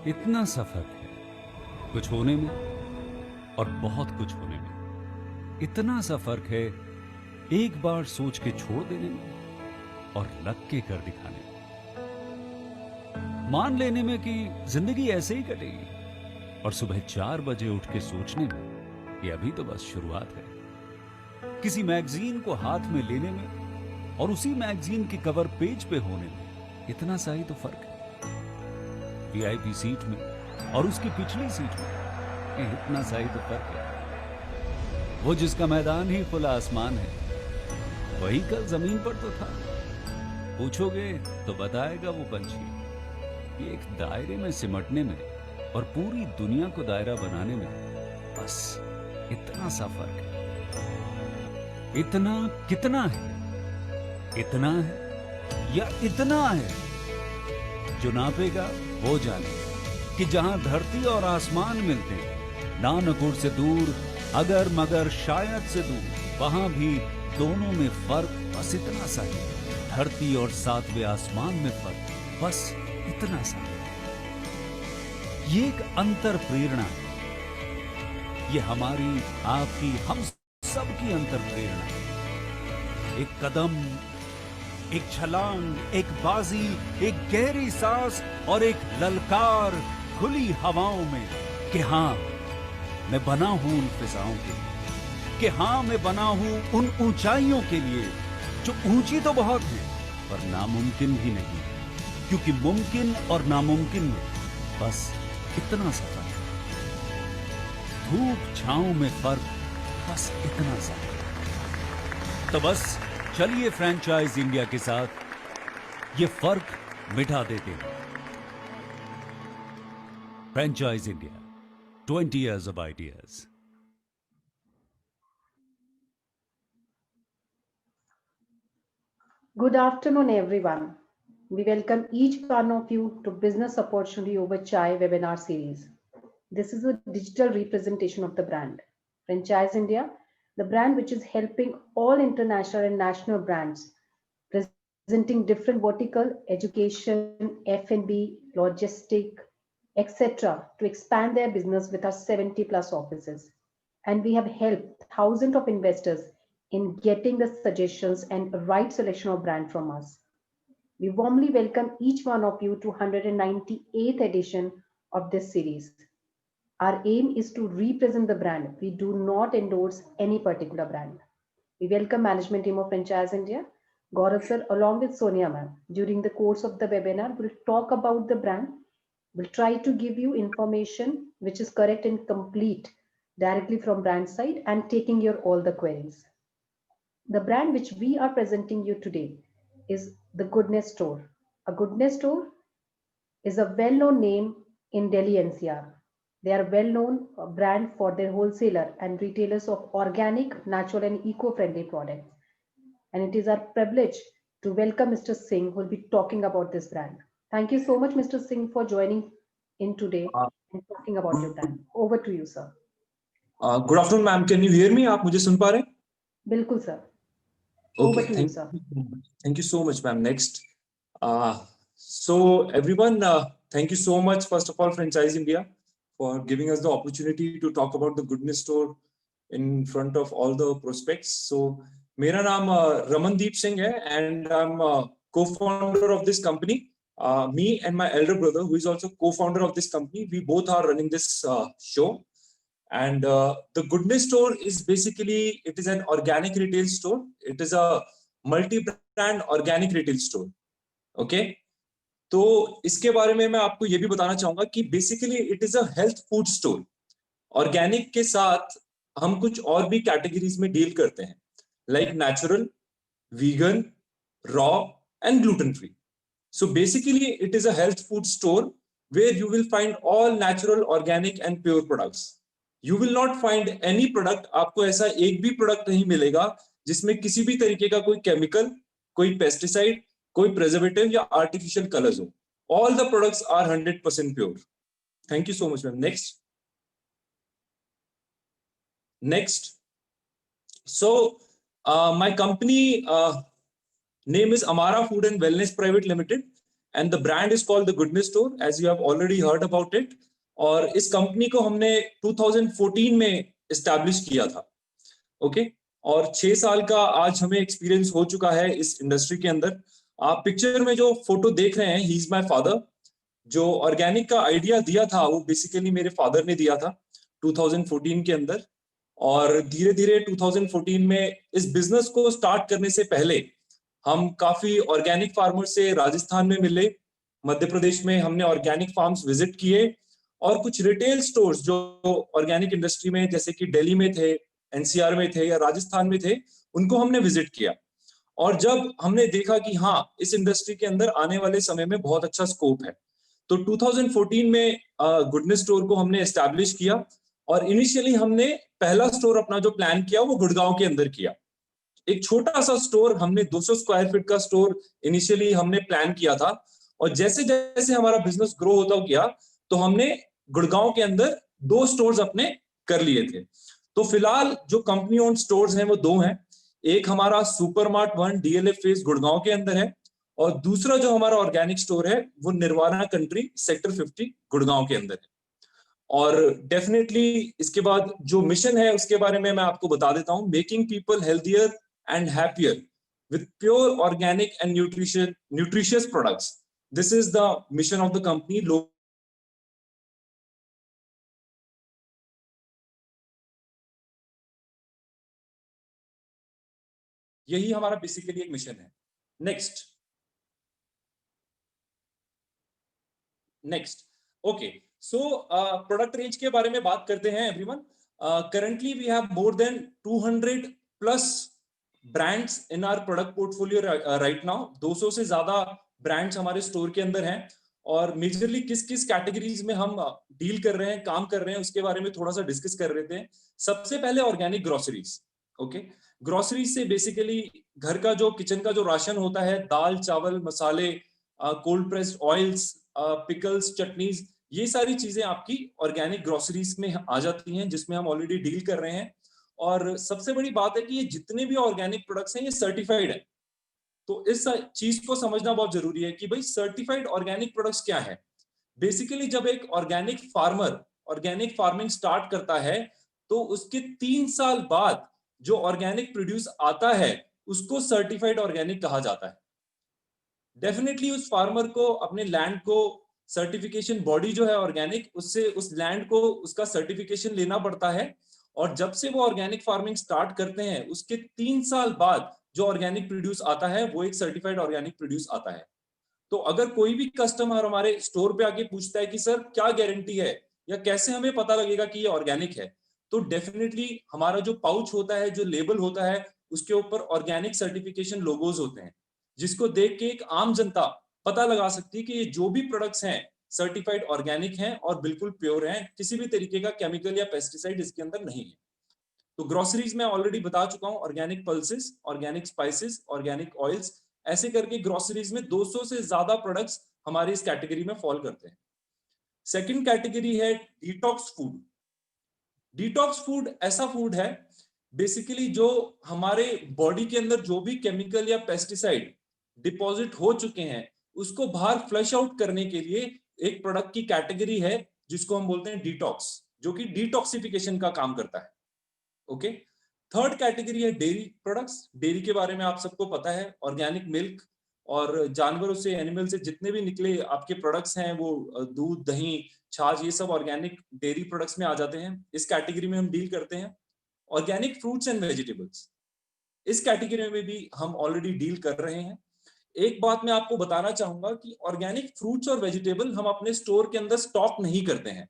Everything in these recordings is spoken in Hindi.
इतना सा फर्क है कुछ होने में और बहुत कुछ होने में। इतना सा फर्क है एक बार सोच के छोड़ देने में और लग के कर दिखाने में। मान लेने में कि जिंदगी ऐसे ही कटेगी और सुबह 4 बजे उठ के सोचने में कि अभी तो बस शुरुआत है। किसी मैगजीन को हाथ में लेने में और उसी मैगजीन के कवर पेज पे होने में इतना सा ही तो फर्क है। वीआईपी सीट में और उसकी पिछली सीट में इतना सा ही तो फर्क है। वो जिसका मैदान ही खुला आसमान है वही कल जमीन पर तो था। पूछोगे तो बताएगा वो पंछी कि एक दायरे में सिमटने में और पूरी दुनिया को दायरा बनाने में बस इतना सा फर्क है। इतना कितना है? इतना है या इतना है? जो नापेगा वो जाने कि जहां धरती और आसमान मिलते हैं, नानकुर से दूर, अगर मगर शायद से दूर, वहां भी दोनों में फर्क बस इतना सा है। धरती और सातवें आसमान में फर्क बस इतना सा है। ये एक अंतर प्रेरणा है। ये हमारी, आपकी, हम सबकी अंतर प्रेरणा है। एक कदम, एक छलांग, एक बाजी, एक गहरी सांस और एक ललकार खुली हवाओं में कि हाँ मैं बना हूं उन फिजाओं के लिए, कि हाँ मैं बना हूं उन ऊंचाइयों के लिए जो ऊंची तो बहुत है पर नामुमकिन भी नहीं, क्योंकि मुमकिन और नामुमकिन में बस इतना सा फर्क है। धूप छांव में फर्क बस इतना सा। तो बस चलिए फ्रेंचाइज इंडिया के साथ ये फर्क मिटा देते हैं। Franchise India, 20 years of ideas. Good afternoon, everyone. We welcome each one of you to Business Opportunity Over Chai webinar series. This is a digital representation of the brand. Franchise India, the brand which is helping all international and national brands presenting different vertical, education, F&B, logistic, etc. to expand their business with our 70 plus offices. And we have helped thousands of investors in getting the suggestions and right selection of brand from us. We warmly welcome each one of you to 198th edition of this series. Our aim is to represent the brand. We do not endorse any particular brand. We welcome management team of Franchise India. Gaurav sir, along with Sonia ma'am, during the course of the webinar, will talk about the brand. We'll try to give you information which is correct and complete directly from brand side and taking your all the queries. The brand which we are presenting you today is the Goodness Store. A Goodness Store is a well-known name in Delhi NCR. They are well-known brand for their wholesaler and retailers of organic, natural and eco-friendly products. And it is our privilege to welcome Mr. Singh, who will be talking about this brand. Thank you so much, Mr. Singh, for joining in today and talking about your brand. Over to you, sir. Good afternoon, ma'am. Can you hear me? आप मुझे सुन पा रहे हैं? बिल्कुल, sir. Okay, Over to you, sir. Thank you so much, ma'am. Next. So everyone, thank you so much, first of all, Franchise India, for giving us the opportunity to talk about the Goodness Store in front of all the prospects. So मेरा नाम Ramandeep Singh है and I'm co-founder of this company. Me and my elder brother, who is also co-founder of this company, we both are running this show. And the Goodness Store is basically, it is an organic retail store. It is a multi-brand organic retail store. Okay. तो इसके बारे में मैं आपको ये भी बताना चाहूंगा कि basically it is a health food store. Organic के साथ हम कुछ और भी कैटेगरीज में डील करते हैं, like natural, vegan, raw and gluten free. So basically it is a health food store where you will find all natural, organic and pure products. You will not find any product, आपको ऐसा एक भी प्रोडक्ट नहीं मिलेगा जिसमें किसी भी तरीके का कोई केमिकल, कोई पेस्टिसाइड, कोई प्रिजर्वेटिव या आर्टिफिशियल कलर्स हो. All the products are 100% pure. Thank you so much, ma'am. Next. So my company name is Amara Food and Wellness Private Limited. and the brand is called the Goodness Store, as you have already heard about it. और इस कंपनी को हमने 2014 में एस्टैब्लिश किया था, ओके और 6 साल का आज हमें एक्सपीरियंस हो चुका है इस इंडस्ट्री के अंदर। आप पिक्चर में जो फोटो देख रहे हैं, ही इज माय फादर। जो ऑर्गेनिक का आइडिया दिया था वो बेसिकली मेरे फादर ने दिया था 2014 के अंदर। और धीरे धीरे 2014 में इस बिजनेस को स्टार्ट करने से पहले हम काफी ऑर्गेनिक फार्मर से राजस्थान में मिले, मध्य प्रदेश में हमने ऑर्गेनिक फार्म्स विजिट किए, और कुछ रिटेल स्टोर्स जो ऑर्गेनिक इंडस्ट्री में जैसे कि दिल्ली में थे, एनसीआर में थे या राजस्थान में थे, उनको हमने विजिट किया। और जब हमने देखा कि हाँ, इस इंडस्ट्री के अंदर आने वाले समय में बहुत अच्छा स्कोप है, तो 2014 में गुडनेस स्टोर को हमने एस्टैब्लिश किया। और इनिशियली हमने पहला स्टोर अपना जो प्लान किया वो गुड़गांव के अंदर किया। एक छोटा सा स्टोर, हमने 200 स्क्वायर फीट का स्टोर इनिशियली हमने प्लान किया था। और जैसे जैसे हमारा बिजनेस ग्रो होता गया तो हमने गुड़गांव के अंदर 2 स्टोर्स अपने कर लिए थे। तो फिलहाल जो कंपनी ओन स्टोर्स हैं वो 2 हैं। एक हमारा सुपरमार्ट 1 डीएलएफ फेस गुड़गांव के अंदर है, और दूसरा जो हमारा ऑर्गेनिक स्टोर है वो निर्वाणा कंट्री सेक्टर 50 गुड़गांव के अंदर है। और डेफिनेटली इसके बाद जो मिशन है उसके बारे में मैं आपको बता देता हूं, making people healthier and happier with pure organic and nutritious products. This is the mission of the company. यही हमारा बेसिकली एक मिशन है। Next okay, so product range के बारे में बात करते हैं everyone. Currently we have more than 200 plus brands in our product portfolio right now. 200 से ज्यादा ब्रांड्स हमारे स्टोर के अंदर हैं। और मेजरली किस किस कैटेगरीज में हम डील कर रहे हैं, काम कर रहे हैं, उसके बारे में थोड़ा सा डिस्कस कर लेते हैं। सबसे पहले ऑर्गेनिक ग्रोसरीज। ओके, ग्रोसरीज से बेसिकली घर का जो किचन का जो राशन होता है, दाल चावल मसाले, cold pressed oils, pickles, chutneys, ये सारी चीजें आपकी ऑर्गेनिक ग्रोसरीज में आ जाती हैं, जिसमें हम ऑलरेडी डील कर रहे हैं। और सबसे बड़ी बात है कि ये जितने भी ऑर्गेनिक प्रोडक्ट्स हैं ये सर्टिफाइड है। तो इस चीज को समझना बहुत जरूरी है कि भाई सर्टिफाइड ऑर्गेनिक प्रोडक्ट्स क्या है। बेसिकली जब एक organic farmer organic farming start करता है तो उसके 3 साल बाद जो ऑर्गेनिक प्रोड्यूस आता है उसको सर्टिफाइड ऑर्गेनिक कहा जाता है। डेफिनेटली उस फार्मर को अपने लैंड को सर्टिफिकेशन बॉडी जो है ऑर्गेनिक, उससे उस लैंड को उसका सर्टिफिकेशन लेना पड़ता है। और जब से वो ऑर्गेनिक फार्मिंग स्टार्ट करते हैं उसके 3 साल बाद जो ऑर्गेनिक प्रोड्यूस आता है वो एक सर्टिफाइड ऑर्गेनिक प्रोड्यूस आता है। तो अगर कोई भी कस्टमर हमारे स्टोर पे आके पूछता है कि सर क्या गारंटी है या कैसे हमें पता लगेगा कि ये ऑर्गेनिक है, तो डेफिनेटली हमारा जो पाउच होता है, जो लेबल होता है, उसके ऊपर ऑर्गेनिक सर्टिफिकेशन लोगोज होते हैं, जिसको देख के एक आम जनता पता लगा सकती है कि ये जो भी प्रोडक्ट्स हैं सर्टिफाइड ऑर्गेनिक हैं और बिल्कुल प्योर हैं, किसी भी तरीके का केमिकल या पेस्टिसाइड इसके अंदर नहीं है। तो ग्रोसरीज में ऑलरेडी बता चुका हूं, organic pulses, organic spices, organic oils, ऐसे करके ग्रोसरीज में 200 से ज्यादा प्रोडक्ट्स हमारी इस कैटेगरी में फॉल करते हैं। सेकंड कैटेगरी है डिटॉक्स फूड। डिटॉक्स फूड ऐसा फूड है बेसिकली जो हमारे बॉडी के अंदर जो भी केमिकल या पेस्टिसाइड डिपॉजिट हो चुके हैं उसको बाहर फ्लश आउट करने के लिए एक प्रोडक्ट की कैटेगरी है जिसको हम बोलते हैं डिटॉक्स, जो कि डिटॉक्सिफिकेशन का काम करता है। ओके, थर्ड कैटेगरी है डेयरी प्रोडक्ट्स। डेयरी के बारे में आप सबको पता है, ऑर्गेनिक मिल्क और जानवरों से, एनिमल से जितने भी निकले आपके प्रोडक्ट्स हैं वो दूध, दही, छाछ, ये सब ऑर्गेनिक डेयरी प्रोडक्ट्स में आ जाते हैं। इस कैटेगरी में हम डील करते हैं। ऑर्गेनिक फ्रूट्स एंड वेजिटेबल्स, इस कैटेगरी में भी हम ऑलरेडी डील कर रहे हैं। एक बात मैं आपको बताना चाहूंगा कि ऑर्गेनिक फ्रूट्स और वेजिटेबल हम अपने स्टोर के अंदर स्टॉक नहीं करते हैं।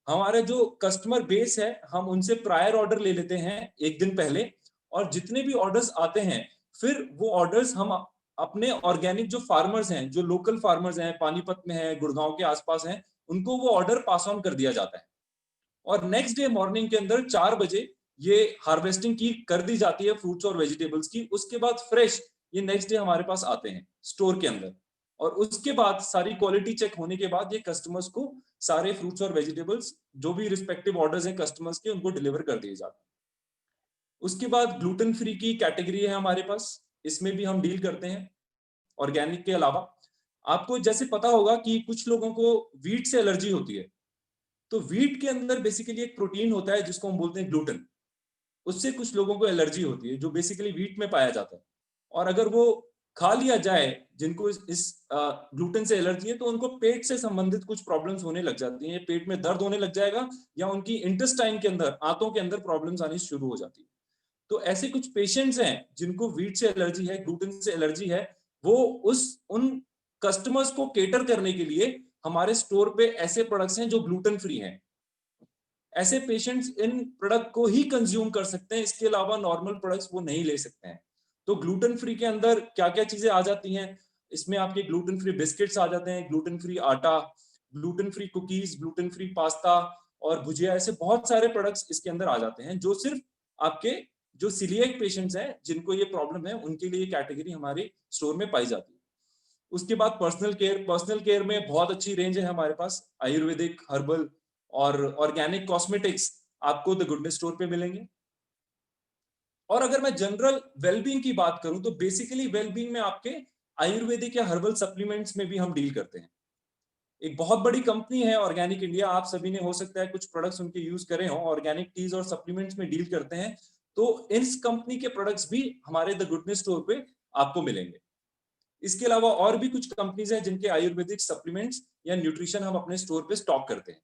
हमारे जो कस्टमर बेस है हम उनसे प्रायर ऑर्डर ले लेते हैं एक दिन पहले, और जितने भी ऑर्डर्स आते हैं फिर वो ऑर्डर्स हम अपने ऑर्गेनिक जो फार्मर्स हैं, जो लोकल फार्मर्स हैं, पानीपत में है, गुड़गांव के आसपास हैं, उनको वो ऑर्डर पास ऑन कर दिया जाता है। और नेक्स्ट डे मॉर्निंग के अंदर 4 बजे ये हार्वेस्टिंग की कर दी जाती है फ्रूट्स और वेजिटेबल्स की। उसके बाद फ्रेश ये नेक्स्ट डे हमारे पास आते हैं स्टोर के अंदर, और उसके बाद सारी क्वालिटी चेक होने के बाद ये कस्टमर्स को सारे फ्रूट्स और वेजिटेबल्स जो भी रिस्पेक्टिव ऑर्डर्स हैं कस्टमर्स के, उनको डिलीवर कर दिए जाते हैं। उसके बाद ग्लूटेन फ्री की कैटेगरी है हमारे पास, इसमें भी हम डील करते हैं ऑर्गेनिक के अलावा। आपको जैसे पता होगा कि कुछ लोगों को वीट से एलर्जी होती है, तो वीट के अंदर बेसिकली एक प्रोटीन होता है जिसको हम बोलते हैं ग्लूटेन, उससे कुछ लोगों को एलर्जी होती है जो बेसिकली वीट में पाया जाता है। और अगर वो खा लिया जाए, जिनको इस ग्लूटेन से एलर्जी है, तो उनको पेट से संबंधित कुछ प्रॉब्लम्स होने लग जाती हैं, पेट में दर्द होने लग जाएगा, या उनकी इंटेस्टाइन के अंदर, आंतों के अंदर प्रॉब्लम्स आनी शुरू हो जाती है। तो ऐसे कुछ पेशेंट्स हैं जिनको वीट से एलर्जी है, ग्लूटेन से एलर्जी है, वो उन कस्टमर्स को केटर करने के लिए हमारे स्टोर पे ऐसे प्रोडक्ट्स हैं जो ग्लूटेन फ्री हैं। ऐसे पेशेंट्स इन प्रोडक्ट को ही कंज्यूम कर सकते हैं, इसके अलावा नॉर्मल प्रोडक्ट्स वो नहीं ले सकते हैं। तो ग्लूटेन फ्री के अंदर क्या क्या चीजें आ जाती हैं, इसमें आपके ग्लूटेन फ्री बिस्किट्स आ जाते हैं, ग्लूटेन फ्री आटा, gluten free cookies, gluten free pasta और भुजिया, ऐसे बहुत सारे प्रोडक्ट्स इसके अंदर आ जाते हैं जो सिर्फ आपके जो सीलिएक पेशेंट्स हैं जिनको ये प्रॉब्लम है उनके लिए कैटेगरी हमारे स्टोर में पाई जाती है। उसके बाद पर्सनल केयर में बहुत अच्छी रेंज है हमारे पास, आयुर्वेदिक, हर्बल और ऑर्गेनिक कॉस्मेटिक्स आपको द गुडनेस स्टोर पे मिलेंगे। और अगर मैं जनरल वेलबींग की बात करूं तो बेसिकली वेलबींग में आपके आयुर्वेदिक या हर्बल सप्लीमेंट्स में भी हम डील करते हैं। एक बहुत बड़ी कंपनी है ऑर्गेनिक इंडिया, आप सभी ने हो सकता है कुछ प्रोडक्ट्स उनके यूज करे हो, ऑर्गेनिक टीज और सप्लीमेंट्स में डील करते हैं। तो इस कंपनी के प्रोडक्ट्स भी हमारे द गुडनेस स्टोर पे आपको मिलेंगे। इसके अलावा और भी कुछ कंपनीज हैं जिनके आयुर्वेदिक सप्लीमेंट्स या न्यूट्रिशन हम अपने स्टोर पे स्टॉक करते हैं।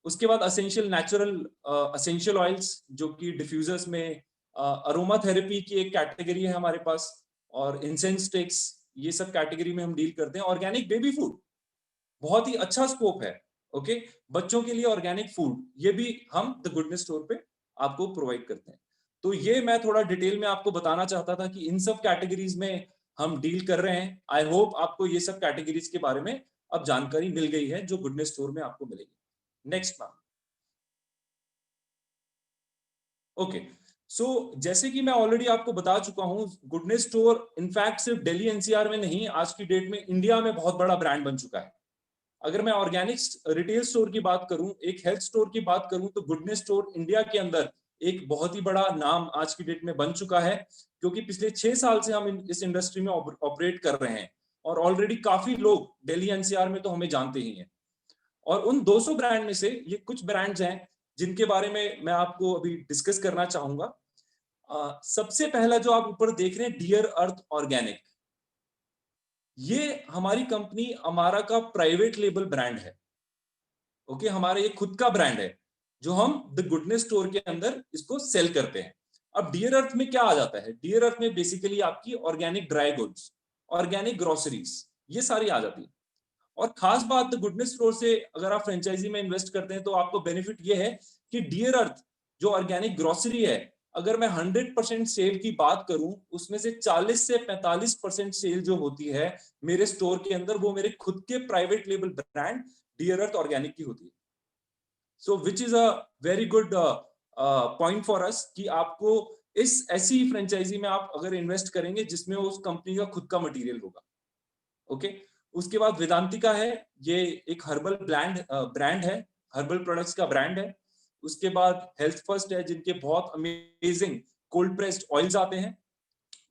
उसके बाद असेंशियल ऑयल्स जो कि डिफ्यूजर्स में अरोमा थेरेपी की एक कैटेगरी है हमारे पास, और इंसेंस स्टिक्स, ये सब कैटेगरी में हम डील करते हैं। ऑर्गेनिक बेबी फूड बहुत ही अच्छा स्कोप है, ओके, बच्चों के लिए ऑर्गेनिक फूड, ये भी हम द गुडनेस स्टोर पे आपको प्रोवाइड करते हैं। तो ये मैं थोड़ा डिटेल में आपको बताना चाहता था कि इन सब कैटेगरीज में हम डील कर रहे हैं। आई होप आपको ये सब कैटेगरीज के बारे में अब जानकारी मिल गई है जो गुडनेस स्टोर में आपको मिलेगी। Next ma'am. ओके, सो जैसे कि मैं ऑलरेडी आपको बता चुका हूं, गुडनेस स्टोर इनफैक्ट सिर्फ दिल्ली एनसीआर में नहीं, आज की डेट में इंडिया में बहुत बड़ा ब्रांड बन चुका है। अगर मैं ऑर्गेनिक्स रिटेल स्टोर की बात करूं, एक हेल्थ स्टोर की बात करूं, तो गुडनेस स्टोर इंडिया के अंदर एक बहुत ही बड़ा नाम आज की डेट में बन चुका है, क्योंकि पिछले 6 साल से हम इस इंडस्ट्री में ऑपरेट कर रहे हैं और ऑलरेडी काफी लोग दिल्ली एनसीआर में तो हमें जानते ही हैं। और उन 200 ब्रांड में से ये कुछ ब्रांड्स हैं जिनके बारे में मैं आपको अभी डिस्कस करना चाहूंगा। सबसे पहला जो आप ऊपर देख रहे हैं, डियर अर्थ ऑर्गेनिक, ये हमारी कंपनी अमारा का प्राइवेट लेबल ब्रांड है। ओके, हमारा ये खुद का ब्रांड है जो हम द गुडनेस स्टोर के अंदर इसको सेल करते हैं। अब डियर अर्थ में क्या आ जाता है, डियर अर्थ में बेसिकली आपकी organic dry goods, organic groceries, ये सारी आ जाती है। और खास बात द गुडनेस स्टोर से अगर आप फ्रेंचाइजी में इन्वेस्ट करते हैं तो आपको बेनिफिट ये है कि डियर अर्थ जो ऑर्गेनिक ग्रोसरी है, अगर मैं 100% सेल की बात करूं, उसमें से 40 से 45% सेल जो होती है मेरे स्टोर के अंदर, वो मेरे खुद के private label brand Dear Earth organic की होती है। So which is a very good point for us कि आपको इस ऐसी फ्रेंचाइजी में आप अगर इन्वेस्ट करेंगे जिसमें उस कंपनी का खुद का मटेरियल होगा। ओके, उसके बाद वेदांतिका है, ये एक हर्बल ब्रांड है, हर्बल प्रोडक्ट्स का ब्रांड है। उसके बाद हेल्थ फर्स्ट है, जिनके बहुत अमेजिंग कोल्ड प्रेस्ड ऑयल्स आते हैं।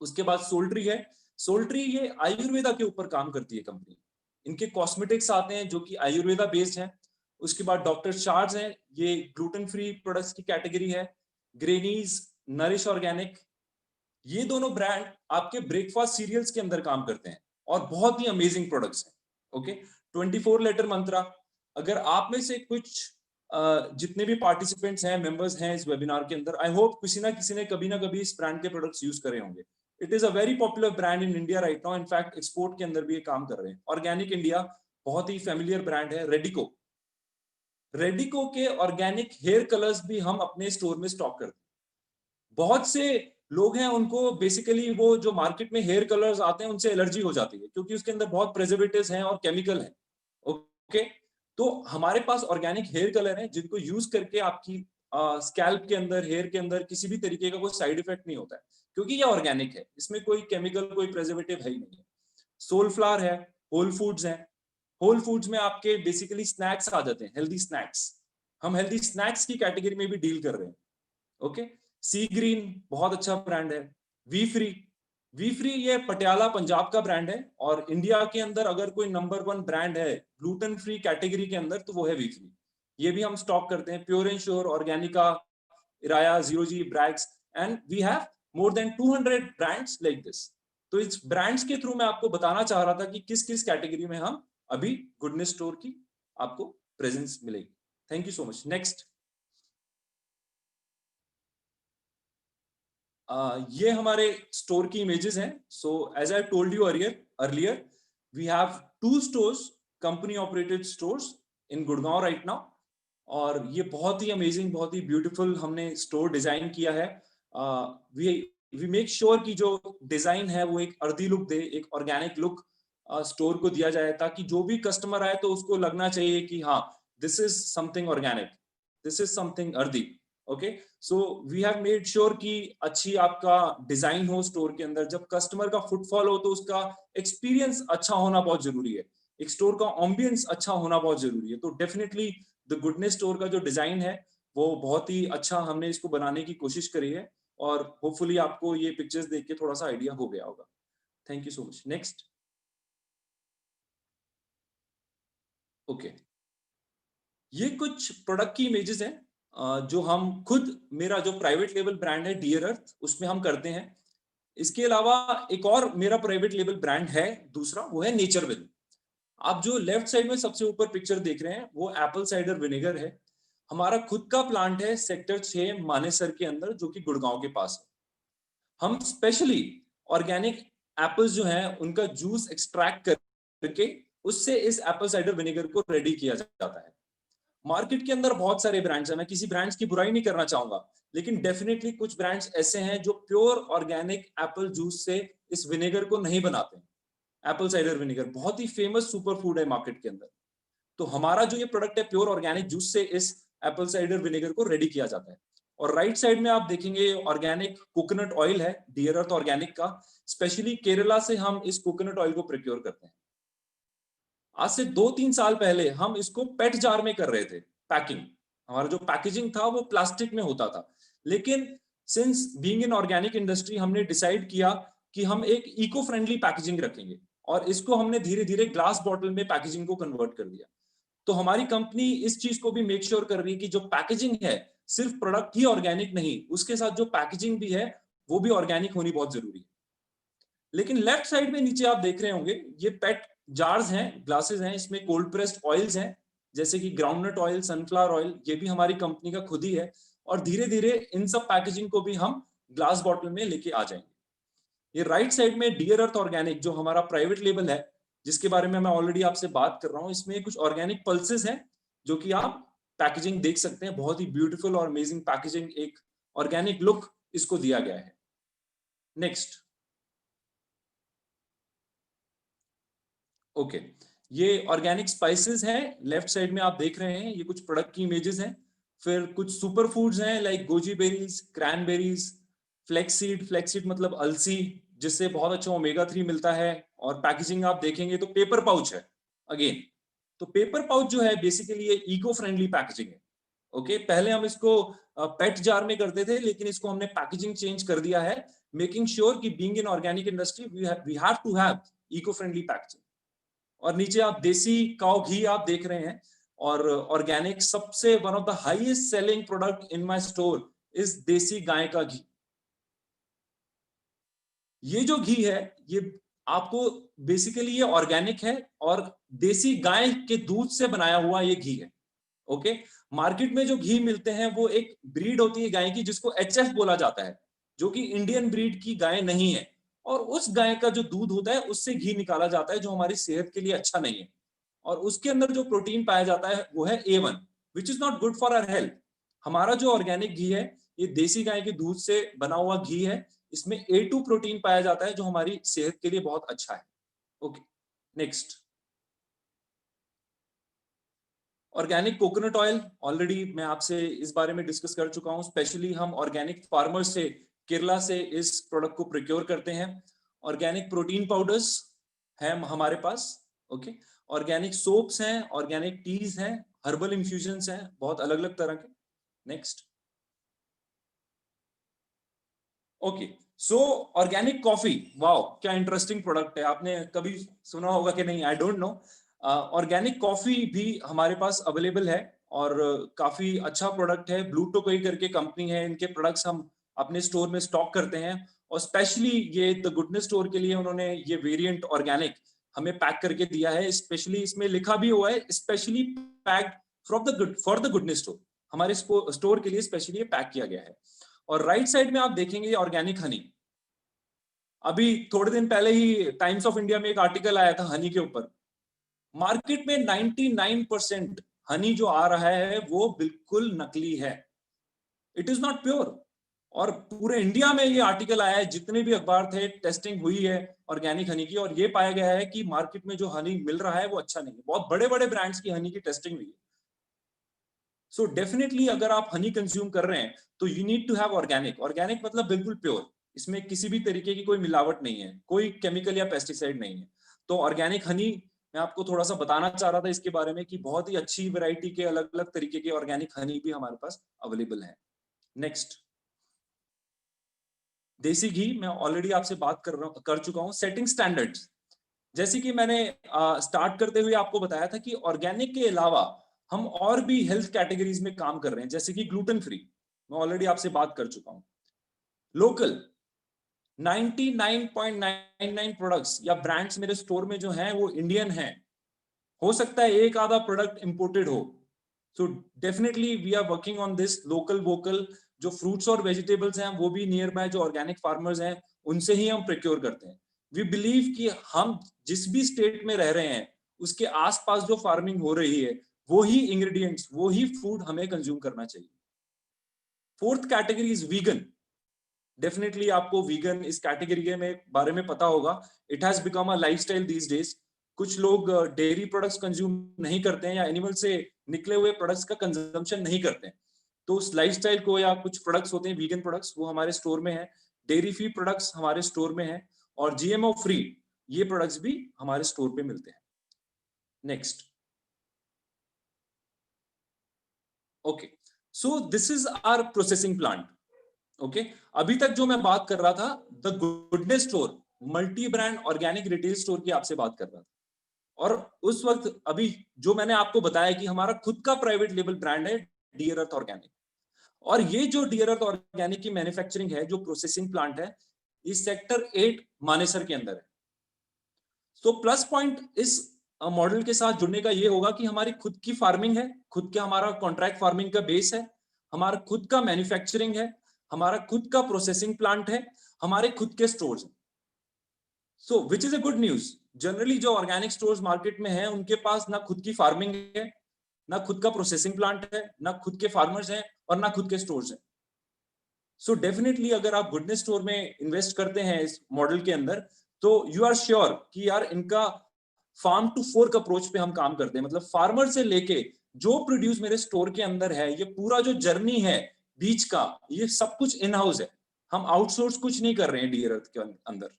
उसके बाद सोल्ट्री है, सोल्ट्री ये आयुर्वेदा के ऊपर काम करती है कंपनी, इनके कॉस्मेटिक्स आते हैं जो कि आयुर्वेदा बेस्ड है। उसके बाद डॉक्टर चार्ज है, ये ग्लूटेन फ्री प्रोडक्ट्स की कैटेगरी है। ग्रेनीज, नरिश ऑर्गेनिक, ये दोनों ब्रांड आपके ब्रेकफास्ट सीरियल्स के अंदर काम करते हैं और बहुत ही अमेजिंग प्रोडक्ट्स हैं। ओके, 24 लेटर मंत्रा, अगर आप में से कुछ जितने भी पार्टिसिपेंट्स हैं, मेंबर्स हैं इस वेबिनार के अंदर, आई होप किसी ना किसी ने कभी ना कभी इस ब्रांड के प्रोडक्ट्स यूज करे होंगे। It is a very popular brand in India right now, in fact export के अंदर भी ये काम कर रहे हैं। ऑर्गेनिक इंडिया बहुत ही फेमिलियर ब्रांड है। रेडिको, रेडिको के ऑर्गेनिक हेयर कलर्स भी हम अपने स्टोर में स्टॉक करते हैं। बहुत से लोग हैं उनको बेसिकली वो जो मार्केट में हेयर कलर्स आते हैं उनसे एलर्जी हो जाती है, क्योंकि उसके अंदर बहुत प्रिजर्वेटिव्स हैं और केमिकल हैं। ओके, तो हमारे पास ऑर्गेनिक हेयर कलर हैं जिनको यूज करके आपकी स्कैल्प के अंदर, हेयर के अंदर किसी भी तरीके का कोई साइड इफेक्ट नहीं होता है, क्योंकि ये ऑर्गेनिक है, इसमें कोई केमिकल, कोई प्रिजर्वेटिव है ही नहीं है। सोलफ्लावर है, होल फूड्स है, होल फूड्स में आपके बेसिकली स्नैक्स आ जाते हैं, हेल्दी स्नैक्स, हम हेल्दी स्नैक्स की कैटेगरी में भी डील कर रहे हैं। ओके, सी ग्रीन बहुत अच्छा ब्रांड है। वी फ्री, वी फ्री ये पटियाला पंजाब का ब्रांड है और इंडिया के अंदर अगर कोई नंबर 1 ब्रांड है ग्लूटेन फ्री कैटेगरी के अंदर तो वो है वी फ्री। ये भी हम स्टॉक करते हैं, प्योर एंड श्योर, ऑर्गेनिका, इराया, Zero G, Braggs, and we have more than 200 brands like this. तो इस ब्रांड्स के थ्रू मैं आपको बताना चाह रहा था कि किस किस कैटेगरी में हम अभी गुडनेस स्टोर की आपको प्रेजेंस मिलेगी। Thank you so much. Next, ये हमारे स्टोर की इमेजेस हैं। So as I told you earlier we have 2 stores, company operated stores in Gurgaon right now, और ये बहुत ही अमेजिंग, बहुत ही ब्यूटीफुल हमने स्टोर डिजाइन किया है। वी मेक श्योर कि जो डिजाइन है वो एक अर्दी लुक दे, एक ऑर्गेनिक लुक स्टोर को दिया जाए, ताकि जो भी कस्टमर आए तो उसको लगना चाहिए कि हाँ, this is something organic, this is something earthy. Okay, so we have made sure कि अच्छी आपका डिजाइन हो स्टोर के अंदर। जब कस्टमर का फुटफॉल हो तो उसका एक्सपीरियंस अच्छा होना बहुत जरूरी है, एक स्टोर का एम्बियंस अच्छा होना बहुत जरूरी है। तो डेफिनेटली द गुडनेस स्टोर का जो डिजाइन है वो बहुत ही अच्छा हमने इसको बनाने की कोशिश करी है, और होपफुली आपको ये पिक्चर्स देख के थोड़ा सा आइडिया हो गया होगा। Thank you so much. Next, okay, ये कुछ प्रोडक्ट की इमेजेस हैं जो हम खुद, मेरा जो प्राइवेट लेबल ब्रांड है डियर अर्थ, उसमें हम करते हैं। इसके अलावा एक और मेरा प्राइवेट लेबल ब्रांड है दूसरा, वो है नेचरविल। आप जो लेफ्ट साइड में सबसे ऊपर पिक्चर देख रहे हैं वो एप्पल साइडर विनेगर है। हमारा खुद का प्लांट है सेक्टर 6 मानेसर के अंदर, जो कि गुड़गांव के पास है। हम स्पेशली ऑर्गेनिक एप्पल्स जो हैं उनका जूस एक्सट्रैक्ट करके उससे इस एप्पल साइडर विनेगर को रेडी किया जाता है। मार्केट के अंदर बहुत सारे ब्रांड्स हैं, मैं किसी ब्रांड्स की बुराई नहीं करना चाहूंगा, लेकिन डेफिनेटली कुछ ब्रांड्स ऐसे हैं जो प्योर ऑर्गेनिक एप्पल जूस से इस विनेगर को नहीं बनाते हैं। एप्पल साइडर विनेगर बहुत ही फेमस सुपर फूड है मार्केट के अंदर। तो हमारा जो ये प्रोडक्ट है प्योर ऑर्गेनिक जूस से इस एप्पल साइडर विनेगर को रेडी किया जाता है। और राइट साइड में आप देखेंगे ऑर्गेनिक कोकोनट ऑयल है डियर अर्थ ऑर्गेनिक का। स्पेशली केरला से हम इस कोकोनट ऑयल को प्रोक्योर करते हैं। आज से 2-3 साल पहले हम इसको पेट जार में कर रहे थे पैकिंग। हमारा जो पैकेजिंग था वो प्लास्टिक में होता था, लेकिन since being in organic industry हमने डिसाइड किया कि हम एक इको फ्रेंडली पैकेजिंग रखेंगे, और इसको हमने धीरे धीरे ग्लास बॉटल में पैकेजिंग को कन्वर्ट कर दिया। तो हमारी कंपनी इस चीज को भी मेक श्योर कर रही है कि जो पैकेजिंग है सिर्फ प्रोडक्ट ही ऑर्गेनिक नहीं, उसके साथ जो पैकेजिंग भी है वो भी ऑर्गेनिक होनी बहुत जरूरी है। लेकिन लेफ्ट साइड में नीचे आप देख रहे होंगे ये पेट जार्स हैं, ग्लासेस हैं, इसमें कोल्ड प्रेस्ड ऑयल्स हैं, जैसे कि ग्राउंडनट ऑयल, सनफ्लावर ऑयल, ये भी हमारी कंपनी का खुद ही है। और धीरे धीरे इन सब पैकेजिंग को भी हम ग्लास बॉटल में लेके आ जाएंगे। ये राइट साइड में डियर अर्थ ऑर्गेनिक जो हमारा प्राइवेट लेबल है, जिसके बारे में मैं ऑलरेडी आपसे बात कर रहा हूँ, इसमें कुछ ऑर्गेनिक पल्सेस हैं जो कि आप पैकेजिंग देख सकते हैं। बहुत ही ब्यूटीफुल और अमेजिंग पैकेजिंग, एक ऑर्गेनिक लुक इसको दिया गया है। नेक्स्ट, ओके, ये ऑर्गेनिक स्पाइसेस हैं, लेफ्ट साइड में आप देख रहे हैं, ये कुछ प्रोडक्ट की इमेजेस हैं। फिर कुछ सुपर फूड्स हैं like goji berries, cranberries, flaxseed, flaxseed मतलब अलसी, जिससे बहुत अच्छा ओमेगा 3 मिलता है। और पैकेजिंग आप देखेंगे तो पेपर पाउच है अगेन। तो पेपर पाउच जो है बेसिकली ये इको फ्रेंडली पैकेजिंग है। ओके, पहले हम इसको पेट जार में करते थे, लेकिन इसको हमने पैकेजिंग चेंज कर दिया है, मेकिंग श्योर कि being in organic industry we have to have eco friendly packaging. और नीचे आप देसी काउ घी आप देख रहे हैं, और ऑर्गेनिक सबसे one of the highest selling product in my store is देसी गाय का घी। ये जो घी है ये आपको बेसिकली ये ऑर्गेनिक है और देसी गाय के दूध से बनाया हुआ ये घी है। ओके, मार्केट में जो घी मिलते हैं वो एक ब्रीड होती है गाय की जिसको एचएफ बोला जाता है, जो कि इंडियन ब्रीड की गाय नहीं है। और उस गाय का जो दूध होता है उससे घी निकाला जाता है, जो हमारी सेहत के लिए अच्छा नहीं है। और उसके अंदर जो प्रोटीन पाया जाता है वो है A1, which is not good for our health. हमारा जो ऑर्गेनिक घी है ये देसी गाय के दूध से बना हुआ घी है, इसमें A2 प्रोटीन पाया जाता है जो हमारी सेहत के लिए बहुत अच्छा है। Okay, next, organic coconut oil, already मैं आपसे इस बारे में डिस्कस कर चुका हूं। स्पेशली हम ऑर्गेनिक फार्मर्स से, केरला से इस प्रोडक्ट को प्रोक्योर करते हैं। ऑर्गेनिक प्रोटीन पाउडर्स हैं हमारे पास। ओके, ऑर्गेनिक सोप्स हैं, ऑर्गेनिक टीज हैं, हर्बल इन्फ्यूजन्स हैं, बहुत अलग अलग तरह के। नेक्स्ट, ओके, सो ऑर्गेनिक कॉफी, वाओ क्या इंटरेस्टिंग प्रोडक्ट है, आपने कभी सुना होगा कि नहीं, I don't know. Organic coffee भी हमारे पास अवेलेबल है और काफी अच्छा प्रोडक्ट है। ब्लू टोकाई करके कंपनी है, इनके प्रोडक्ट्स हम अपने स्टोर में स्टॉक करते हैं और स्पेशली ये द गुडनेस स्टोर के लिए उन्होंने ये वेरिएंट ऑर्गेनिक हमें पैक करके दिया है। स्पेशली इसमें लिखा भी हुआ है specially packed for the goodness store, हमारे स्टोर के लिए स्पेशली पैक किया गया है। और राइट साइड में आप देखेंगे ऑर्गेनिक हनी। अभी थोड़े दिन पहले ही टाइम्स ऑफ इंडिया में एक आर्टिकल आया था हनी के ऊपर। मार्केट में 99% हनी जो आ रहा है वो बिल्कुल नकली है, इट इज नॉट प्योर। और पूरे इंडिया में ये आर्टिकल आया है, जितने भी अखबार थे, टेस्टिंग हुई है ऑर्गेनिक हनी की और ये पाया गया है कि मार्केट में जो हनी मिल रहा है वो अच्छा नहीं है। बहुत बड़े बड़े ब्रांड्स की हनी की टेस्टिंग हुई है। सो डेफिनेटली अगर आप हनी कंज्यूम कर रहे हैं तो you need to have organic. Organic मतलब बिल्कुल प्योर, इसमें किसी भी तरीके की कोई मिलावट नहीं है, कोई केमिकल या पेस्टिसाइड नहीं है। तो ऑर्गेनिक हनी मैं आपको थोड़ा सा बताना चाह रहा था इसके बारे में कि बहुत ही अच्छी वैरायटी के अलग अलग तरीके के ऑर्गेनिक हनी भी हमारे पास अवेलेबल है। नेक्स्ट, देसी घी मैं ऑलरेडी आपसे बात कर चुका हूं। सेटिंग स्टैंडर्ड्स, जैसे कि मैंने स्टार्ट करते हुए आपको बताया था कि ऑर्गेनिक के अलावा हम और भी हेल्थ कैटेगरीज में काम कर रहे हैं, जैसे कि ग्लूटेन फ्री, मैं ऑलरेडी आपसे बात कर चुका हूं। लोकल 99.99 प्रोडक्ट्स या ब्रांड्स मेरे स्टोर में जो हैं वो इंडियन हैं। हो सकता है एक आधा प्रोडक्ट इंपोर्टेड हो। So definitely we are working on this local vocal. जो फ्रूट्स और वेजिटेबल्स हैं वो भी नियर बाय जो ऑर्गेनिक फार्मर्स हैं उनसे ही हम प्रोक्योर करते हैं। वी बिलीव कि हम जिस भी स्टेट में रह रहे हैं उसके आसपास जो फार्मिंग हो रही है वो ही इंग्रेडिएंट्स, वो ही फूड हमें कंज्यूम करना चाहिए। Fourth category is vegan. Definitely आपको वीगन इस कैटेगरी के में बारे में पता होगा। It has become a lifestyle these days. कुछ लोग डेयरी प्रोडक्ट्स कंज्यूम नहीं करते हैं या एनिमल से निकले हुए प्रोडक्ट्स का कंजम्पशन नहीं करते हैं, तो उस लाइफस्टाइल को, या कुछ प्रोडक्ट्स होते हैं वीगन प्रोडक्ट्स वो हमारे स्टोर में है। डेयरी फ्री प्रोडक्ट्स हमारे स्टोर में है और जीएमओ फ्री ये प्रोडक्ट्स भी हमारे स्टोर पे मिलते हैं। Next, okay, so this is our processing plant. Okay, अभी तक जो मैं बात कर रहा था the goodness store multi brand organic retail store की आपसे बात कर रहा था। और उस वक्त अभी जो मैंने आपको बताया कि हमारा खुद का प्राइवेट लेबल ब्रांड है डियर अर्थ ऑर्गेनिक। और ये जो डियर अर्थ ऑर्गेनिक की मैन्युफैक्चरिंग है, जो प्रोसेसिंग प्लांट है, इस सेक्टर 8 मानेसर के अंदर है। तो प्लस पॉइंट इस मॉडल के साथ जुड़ने का ये होगा कि हमारी खुद की फार्मिंग है, खुद का हमारा कॉन्ट्रैक्ट फार्मिंग का बेस है, हमारा खुद का मैन्युफैक्चरिंग है, हमारा खुद का प्रोसेसिंग प्लांट है, हमारे खुद के स्टोर्स हैं। So which is a good news. Generally जो ऑर्गेनिक स्टोर्स मार्केट में हैं उनके पास ना खुद की फार्मिंग है, ना खुद का प्रोसेसिंग प्लांट है, ना खुद के फार्मर्स हैं और ना खुद के स्टोर्स हैं। सो डेफिनेटली अगर आप गुडनेस स्टोर में इन्वेस्ट करते हैं इस मॉडल के अंदर, तो यू आर श्योर कि यार इनका फार्म टू फोर्क अप्रोच पे हम काम करते हैं। मतलब फार्मर से लेके जो प्रोड्यूस मेरे स्टोर के अंदर है, ये पूरा जो जर्नी है बीच का, ये सब कुछ इन हाउस है। हम आउटसोर्स कुछ नहीं कर रहे हैं डियर अर्थ के अंदर।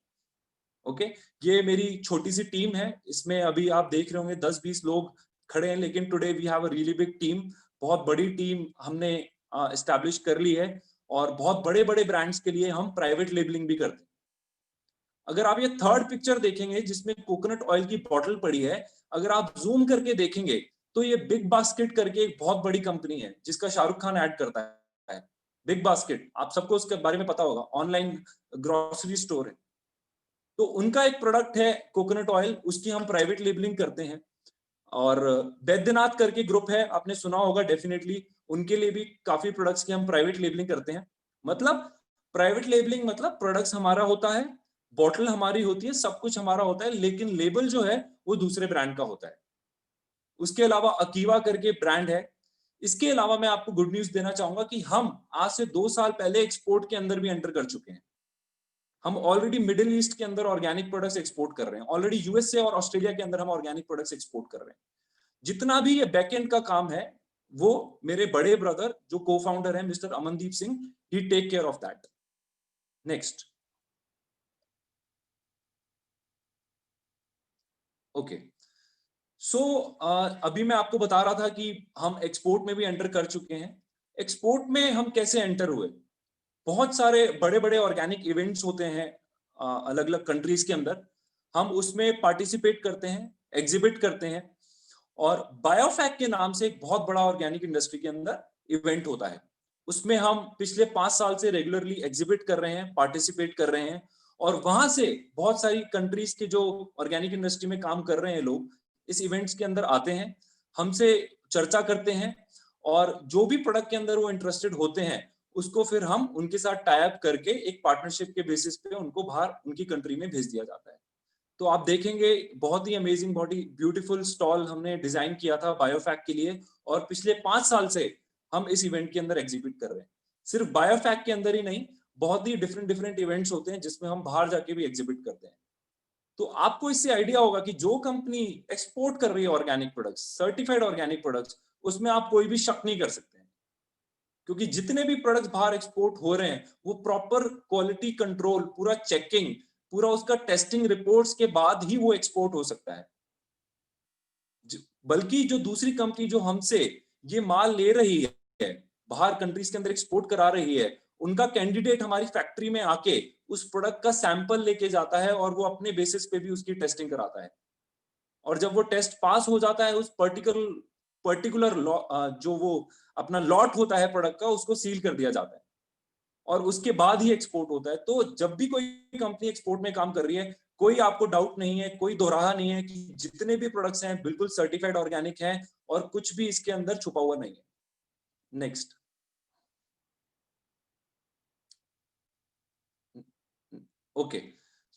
ओके, ये मेरी छोटी सी टीम है, इसमें अभी आप देख रहे होंगे 10-20 लोग खड़े हैं, लेकिन today we have a really big team. बहुत बड़ी टीम हमने एस्टैब्लिश कर ली है और बहुत बड़े बड़े ब्रांड्स के लिए हम प्राइवेट लेबलिंग भी करते हैं। अगर आप ये थर्ड पिक्चर देखेंगे जिसमें कोकोनट ऑयल की बॉटल पड़ी है, अगर आप जूम करके देखेंगे तो ये बिग बास्केट करके एक बहुत बड़ी कंपनी है जिसका शाहरुख खान ऐड करता है। बिग बास्केट, आप सबको उसके बारे में पता होगा, ऑनलाइन ग्रोसरी स्टोर है। तो उनका एक प्रोडक्ट है कोकोनट ऑयल, उसकी हम प्राइवेट लेबलिंग करते हैं। और बैद्यनाथ करके ग्रुप है, आपने सुना होगा डेफिनेटली, उनके लिए भी काफी प्रोडक्ट्स की हम प्राइवेट लेबलिंग करते हैं। मतलब प्राइवेट लेबलिंग मतलब प्रोडक्ट्स हमारा होता है, बॉटल हमारी होती है, सब कुछ हमारा होता है, लेकिन लेबल जो है वो दूसरे ब्रांड का होता है। उसके अलावा अकीवा करके ब्रांड है। इसके अलावा मैं आपको गुड न्यूज देना चाहूंगा कि हम आज से 2 साल पहले एक्सपोर्ट के अंदर भी एंटर कर चुके हैं। हम ऑलरेडी मिडिल ईस्ट के अंदर ऑर्गेनिक प्रोडक्ट्स एक्सपोर्ट कर रहे हैं, ऑलरेडी यूएसए और ऑस्ट्रेलिया के अंदर हम ऑर्गेनिक प्रोडक्ट्स एक्सपोर्ट कर रहे हैं। जितना भी ये बैकएंड का काम है वो मेरे बड़े ब्रदर जो को फाउंडर है mister Amandeep Singh, he take care of that. Next, okay, so अभी मैं आपको बता रहा था कि हम एक्सपोर्ट में भी एंटर कर चुके हैं। एक्सपोर्ट में हम कैसे एंटर हुए? बहुत सारे बड़े बड़े ऑर्गेनिक इवेंट्स होते हैं अलग अलग कंट्रीज के अंदर, हम उसमें पार्टिसिपेट करते हैं, एग्जिबिट करते हैं। और बायोफैक के नाम से एक बहुत बड़ा ऑर्गेनिक इंडस्ट्री के अंदर इवेंट होता है, उसमें हम पिछले 5 साल से रेगुलरली एग्जिबिट कर रहे हैं, पार्टिसिपेट कर रहे हैं। और वहां से बहुत सारी कंट्रीज के जो ऑर्गेनिक इंडस्ट्री में काम कर रहे हैं लोग इस इवेंट्स के अंदर आते हैं, हमसे चर्चा करते हैं, और जो भी प्रोडक्ट के अंदर वो इंटरेस्टेड होते हैं उसको फिर हम उनके साथ टाई अप करके एक पार्टनरशिप के बेसिस पे उनको बाहर उनकी कंट्री में भेज दिया जाता है। तो आप देखेंगे बहुत ही अमेजिंग, बहुत ही ब्यूटीफुल स्टॉल हमने डिजाइन किया था बायोफैक के लिए, और पिछले 5 साल से हम इस इवेंट के अंदर एग्जिबिट कर रहे हैं। सिर्फ बायोफैक के अंदर ही नहीं, बहुत ही डिफरेंट डिफरेंट इवेंट्स होते हैं जिसमें हम बाहर जाके भी एग्जिबिट करते हैं। तो आपको इससे आइडिया होगा कि जो कंपनी एक्सपोर्ट कर रही है organic products, certified organic products, उसमें आप कोई भी शक नहीं कर सकते हैं, क्योंकि जितने भी प्रोडक्ट्स बाहर एक्सपोर्ट हो रहे हैं वो प्रॉपर क्वालिटी कंट्रोल, पूरा चेकिंग, पूरा उसका टेस्टिंग रिपोर्ट्स के बाद ही वो एक्सपोर्ट हो सकता है। बल्कि जो दूसरी कंपनी जो हमसे ये माल ले रही है, बाहर कंट्रीज के अंदर एक्सपोर्ट करा रही है, उनका कैंडिडेट हमारी फैक्ट्री में आके उस प्रोडक्ट का सैंपल लेके जाता है और वो अपने बेसिस पे भी उसकी टेस्टिंग कराता है। और जब वो टेस्ट पास हो जाता है, उस पर्टिकुलर जो वो अपना लॉट होता है प्रोडक्ट का, उसको सील कर दिया जाता है और उसके बाद ही एक्सपोर्ट होता है। तो जब भी कोई कंपनी एक्सपोर्ट में काम कर रही है, कोई आपको डाउट नहीं है, कोई दोराहा नहीं है कि जितने भी प्रोडक्ट्स हैं बिल्कुल सर्टिफाइड ऑर्गेनिक हैं और कुछ भी इसके अंदर छुपा हुआ नहीं है। नेक्स्ट। ओके,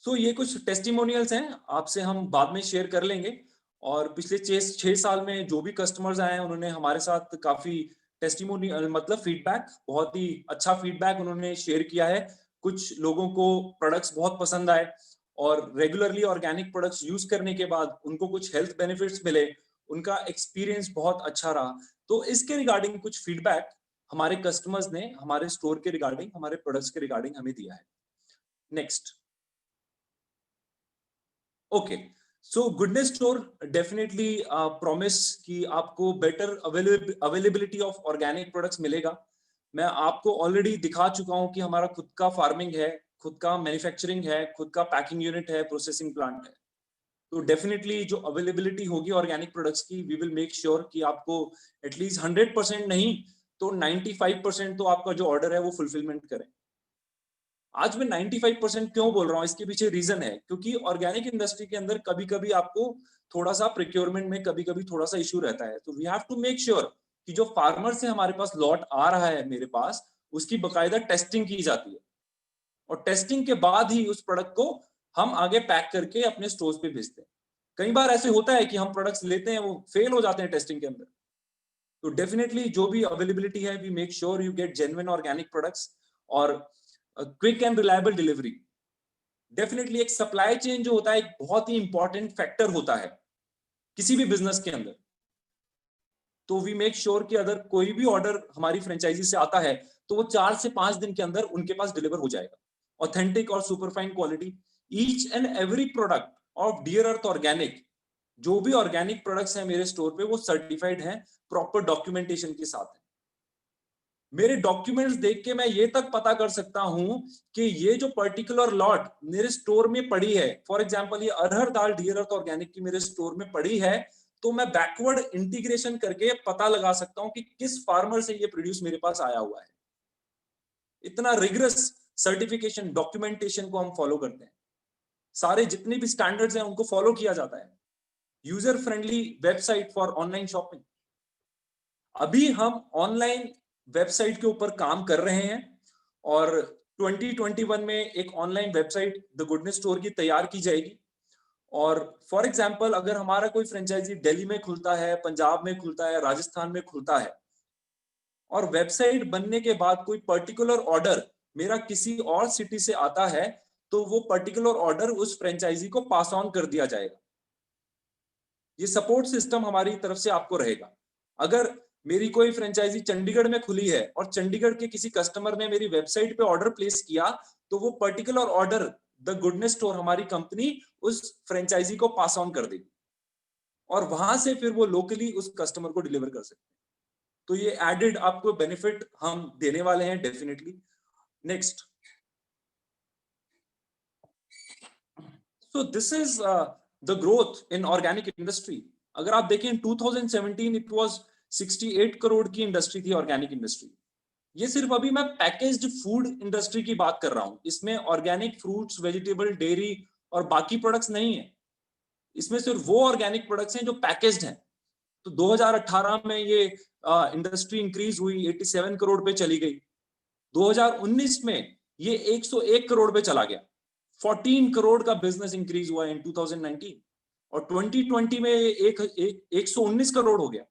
सो ये कुछ टेस्टिमोनियल्स हैं, आपसे हम बाद में शेयर कर लेंगे। और पिछले 6 साल में जो भी कस्टमर्स आए हैं उन्होंने हमारे साथ काफी टेस्टिमोनियल, मतलब फीडबैक, बहुत ही अच्छा फीडबैक उन्होंने शेयर किया है। कुछ लोगों को प्रोडक्ट्स बहुत पसंद आए और रेगुलरली ऑर्गेनिक प्रोडक्ट्स यूज करने के बाद उनको कुछ हेल्थ बेनिफिट्स मिले, उनका एक्सपीरियंस बहुत अच्छा रहा। तो इसके रिगार्डिंग कुछ फीडबैक हमारे कस्टमर्स ने हमारे स्टोर के रिगार्डिंग, हमारे प्रोडक्ट्स के रिगार्डिंग हमें दिया है। नेक्स्ट। ओके, सो गुडनेस स्टोर डेफिनेटली प्रॉमिस कि आपको better availability of organic products मिलेगा। मैं आपको ऑलरेडी दिखा चुका हूं कि हमारा खुद का फार्मिंग है, खुद का मैन्युफैक्चरिंग है, खुद का पैकिंग यूनिट है, प्रोसेसिंग प्लांट है। तो डेफिनेटली जो अवेलेबिलिटी होगी ऑर्गेनिक प्रोडक्ट्स की, वी विल मेक श्योर कि आपको एटलीस्ट 100% नहीं तो 95% तो आपका जो ऑर्डर है वो फुलफिलमेंट करें। आज मैं 95% क्यों बोल रहा हूं, इसके पीछे रीजन है क्योंकि ऑर्गेनिक इंडस्ट्री के अंदर कभी कभी आपको थोड़ा सा प्रोक्योरमेंट में कभी कभी थोड़ा सा इशू रहता है। तो we have to make sure कि जो फार्मर से हमारे पास लॉट आ रहा है मेरे पास, उसकी बकायदा टेस्टिंग की जाती है और टेस्टिंग के बाद ही उस प्रोडक्ट को हम आगे पैक करके अपने स्टोर्स पे भेजते हैं। कई बार ऐसे होता है कि हम प्रोडक्ट्स लेते हैं, वो फेल हो जाते हैं टेस्टिंग के अंदर। तो डेफिनेटली जो भी अवेलेबिलिटी है, we make sure you get genuine organic products और quick and reliable delivery. Definitely एक सप्लाई चेन जो होता है एक बहुत ही इंपॉर्टेंट फैक्टर होता है किसी भी बिजनेस के अंदर। तो वी मेक श्योर कि अगर कोई भी ऑर्डर हमारी फ्रेंचाइजी से आता है तो वो 4 से 5 दिन के अंदर उनके पास डिलीवर हो जाएगा। ऑथेंटिक और superfine quality, each and every product of dear Earth organic, जो भी ऑर्गेनिक प्रोडक्ट्स हैं मेरे स्टोर पे वो सर्टिफाइड हैं, प्रॉपर डॉक्यूमेंटेशन के साथ है। मेरे डॉक्यूमेंट्स देख के मैं ये तक पता कर सकता हूं कि ये जो पर्टिकुलर लॉट मेरे स्टोर में पड़ी है, फॉर एग्जांपल ये अरहर दाल डियर अर्थ ऑर्गेनिक की मेरे स्टोर में पड़ी है, तो मैं बैकवर्ड इंटीग्रेशन करके पता लगा सकता हूं कि किस फार्मर से ये प्रोड्यूस मेरे पास आया हुआ है। इतना रिगरस सर्टिफिकेशन डॉक्यूमेंटेशन को हम फॉलो करते हैं। सारे जितने भी स्टैंडर्ड्स हैं उनको फॉलो किया जाता है। User friendly website for online shopping. अभी हम ऑनलाइन वेबसाइट के ऊपर काम कर रहे हैं और 2021 में एक online website the goodness store की तैयार की जाएगी। और फॉर एग्जांपल अगर हमारा कोई फ्रेंचाइजी दिल्ली में खुलता है, पंजाब में खुलता है, राजस्थान में खुलता है और वेबसाइट बनने के बाद कोई पर्टिकुलर ऑर्डर मेरा किसी और सिटी से आता है, तो वो पर्टिकुलर ऑर्डर उस फ्रेंचाइजी को पास ऑन कर दिया जाएगा। ये सपोर्ट सिस्टम हमारी तरफ से आपको रहेगा। अगर मेरी कोई फ्रेंचाइजी चंडीगढ़ में खुली है और चंडीगढ़ के किसी कस्टमर ने मेरी वेबसाइट पे ऑर्डर प्लेस किया, तो वो particular order the goodness store, हमारी कंपनी, उस फ्रेंचाइजी को पास ऑन कर देगी और वहां से फिर वो लोकली उस कस्टमर को डिलीवर कर सकते हैं। तो ये एडेड आपको बेनिफिट हम देने वाले हैं definitely. Next, so this is the growth in organic industry. अगर आप देखें 2017 इट वाज 68 करोड़ की इंडस्ट्री थी ऑर्गेनिक इंडस्ट्री। ये सिर्फ अभी मैं पैकेज्ड फूड इंडस्ट्री की बात कर रहा हूं, इसमें ऑर्गेनिक फ्रूट्स, वेजिटेबल, डेयरी और बाकी प्रोडक्ट्स नहीं है। इसमें सिर्फ वो ऑर्गेनिक प्रोडक्ट्स हैं जो पैकेज्ड हैं। तो 2018 में ये इंडस्ट्री इंक्रीज हुई, 87 करोड़ पे चली गई। 2019 में ये 101 करोड़ पे चला गया। 14 करोड़ का बिजनेस इंक्रीज हुआ इन 2019 और 2020 में 119 करोड़ हो गया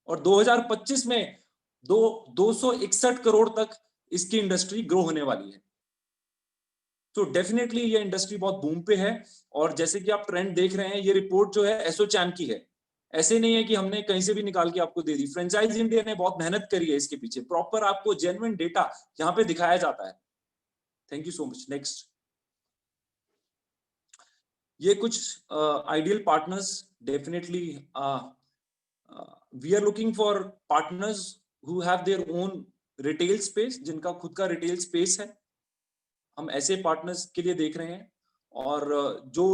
और 2025 में 261 करोड़ तक इसकी इंडस्ट्री ग्रो होने वाली है। तो डेफिनेटली ये इंडस्ट्री बहुत बूम पे है और जैसे कि आप ट्रेंड देख रहे हैं, ये रिपोर्ट जो है एसोचैम की है, ऐसे नहीं है कि हमने कहीं से भी निकाल के आपको दे दी। फ्रेंचाइज इंडिया ने बहुत मेहनत करी है इसके पीछे, प्रॉपर आपको जेन्युइन डेटा यहाँ पे दिखाया जाता है। Thank you so much. Next, ये कुछ ideal partners. Definitely we are looking for partners who have their own retail space, जिनका खुद का रिटेल स्पेस है। हम ऐसे पार्टनर्स के लिए देख रहे हैं और जो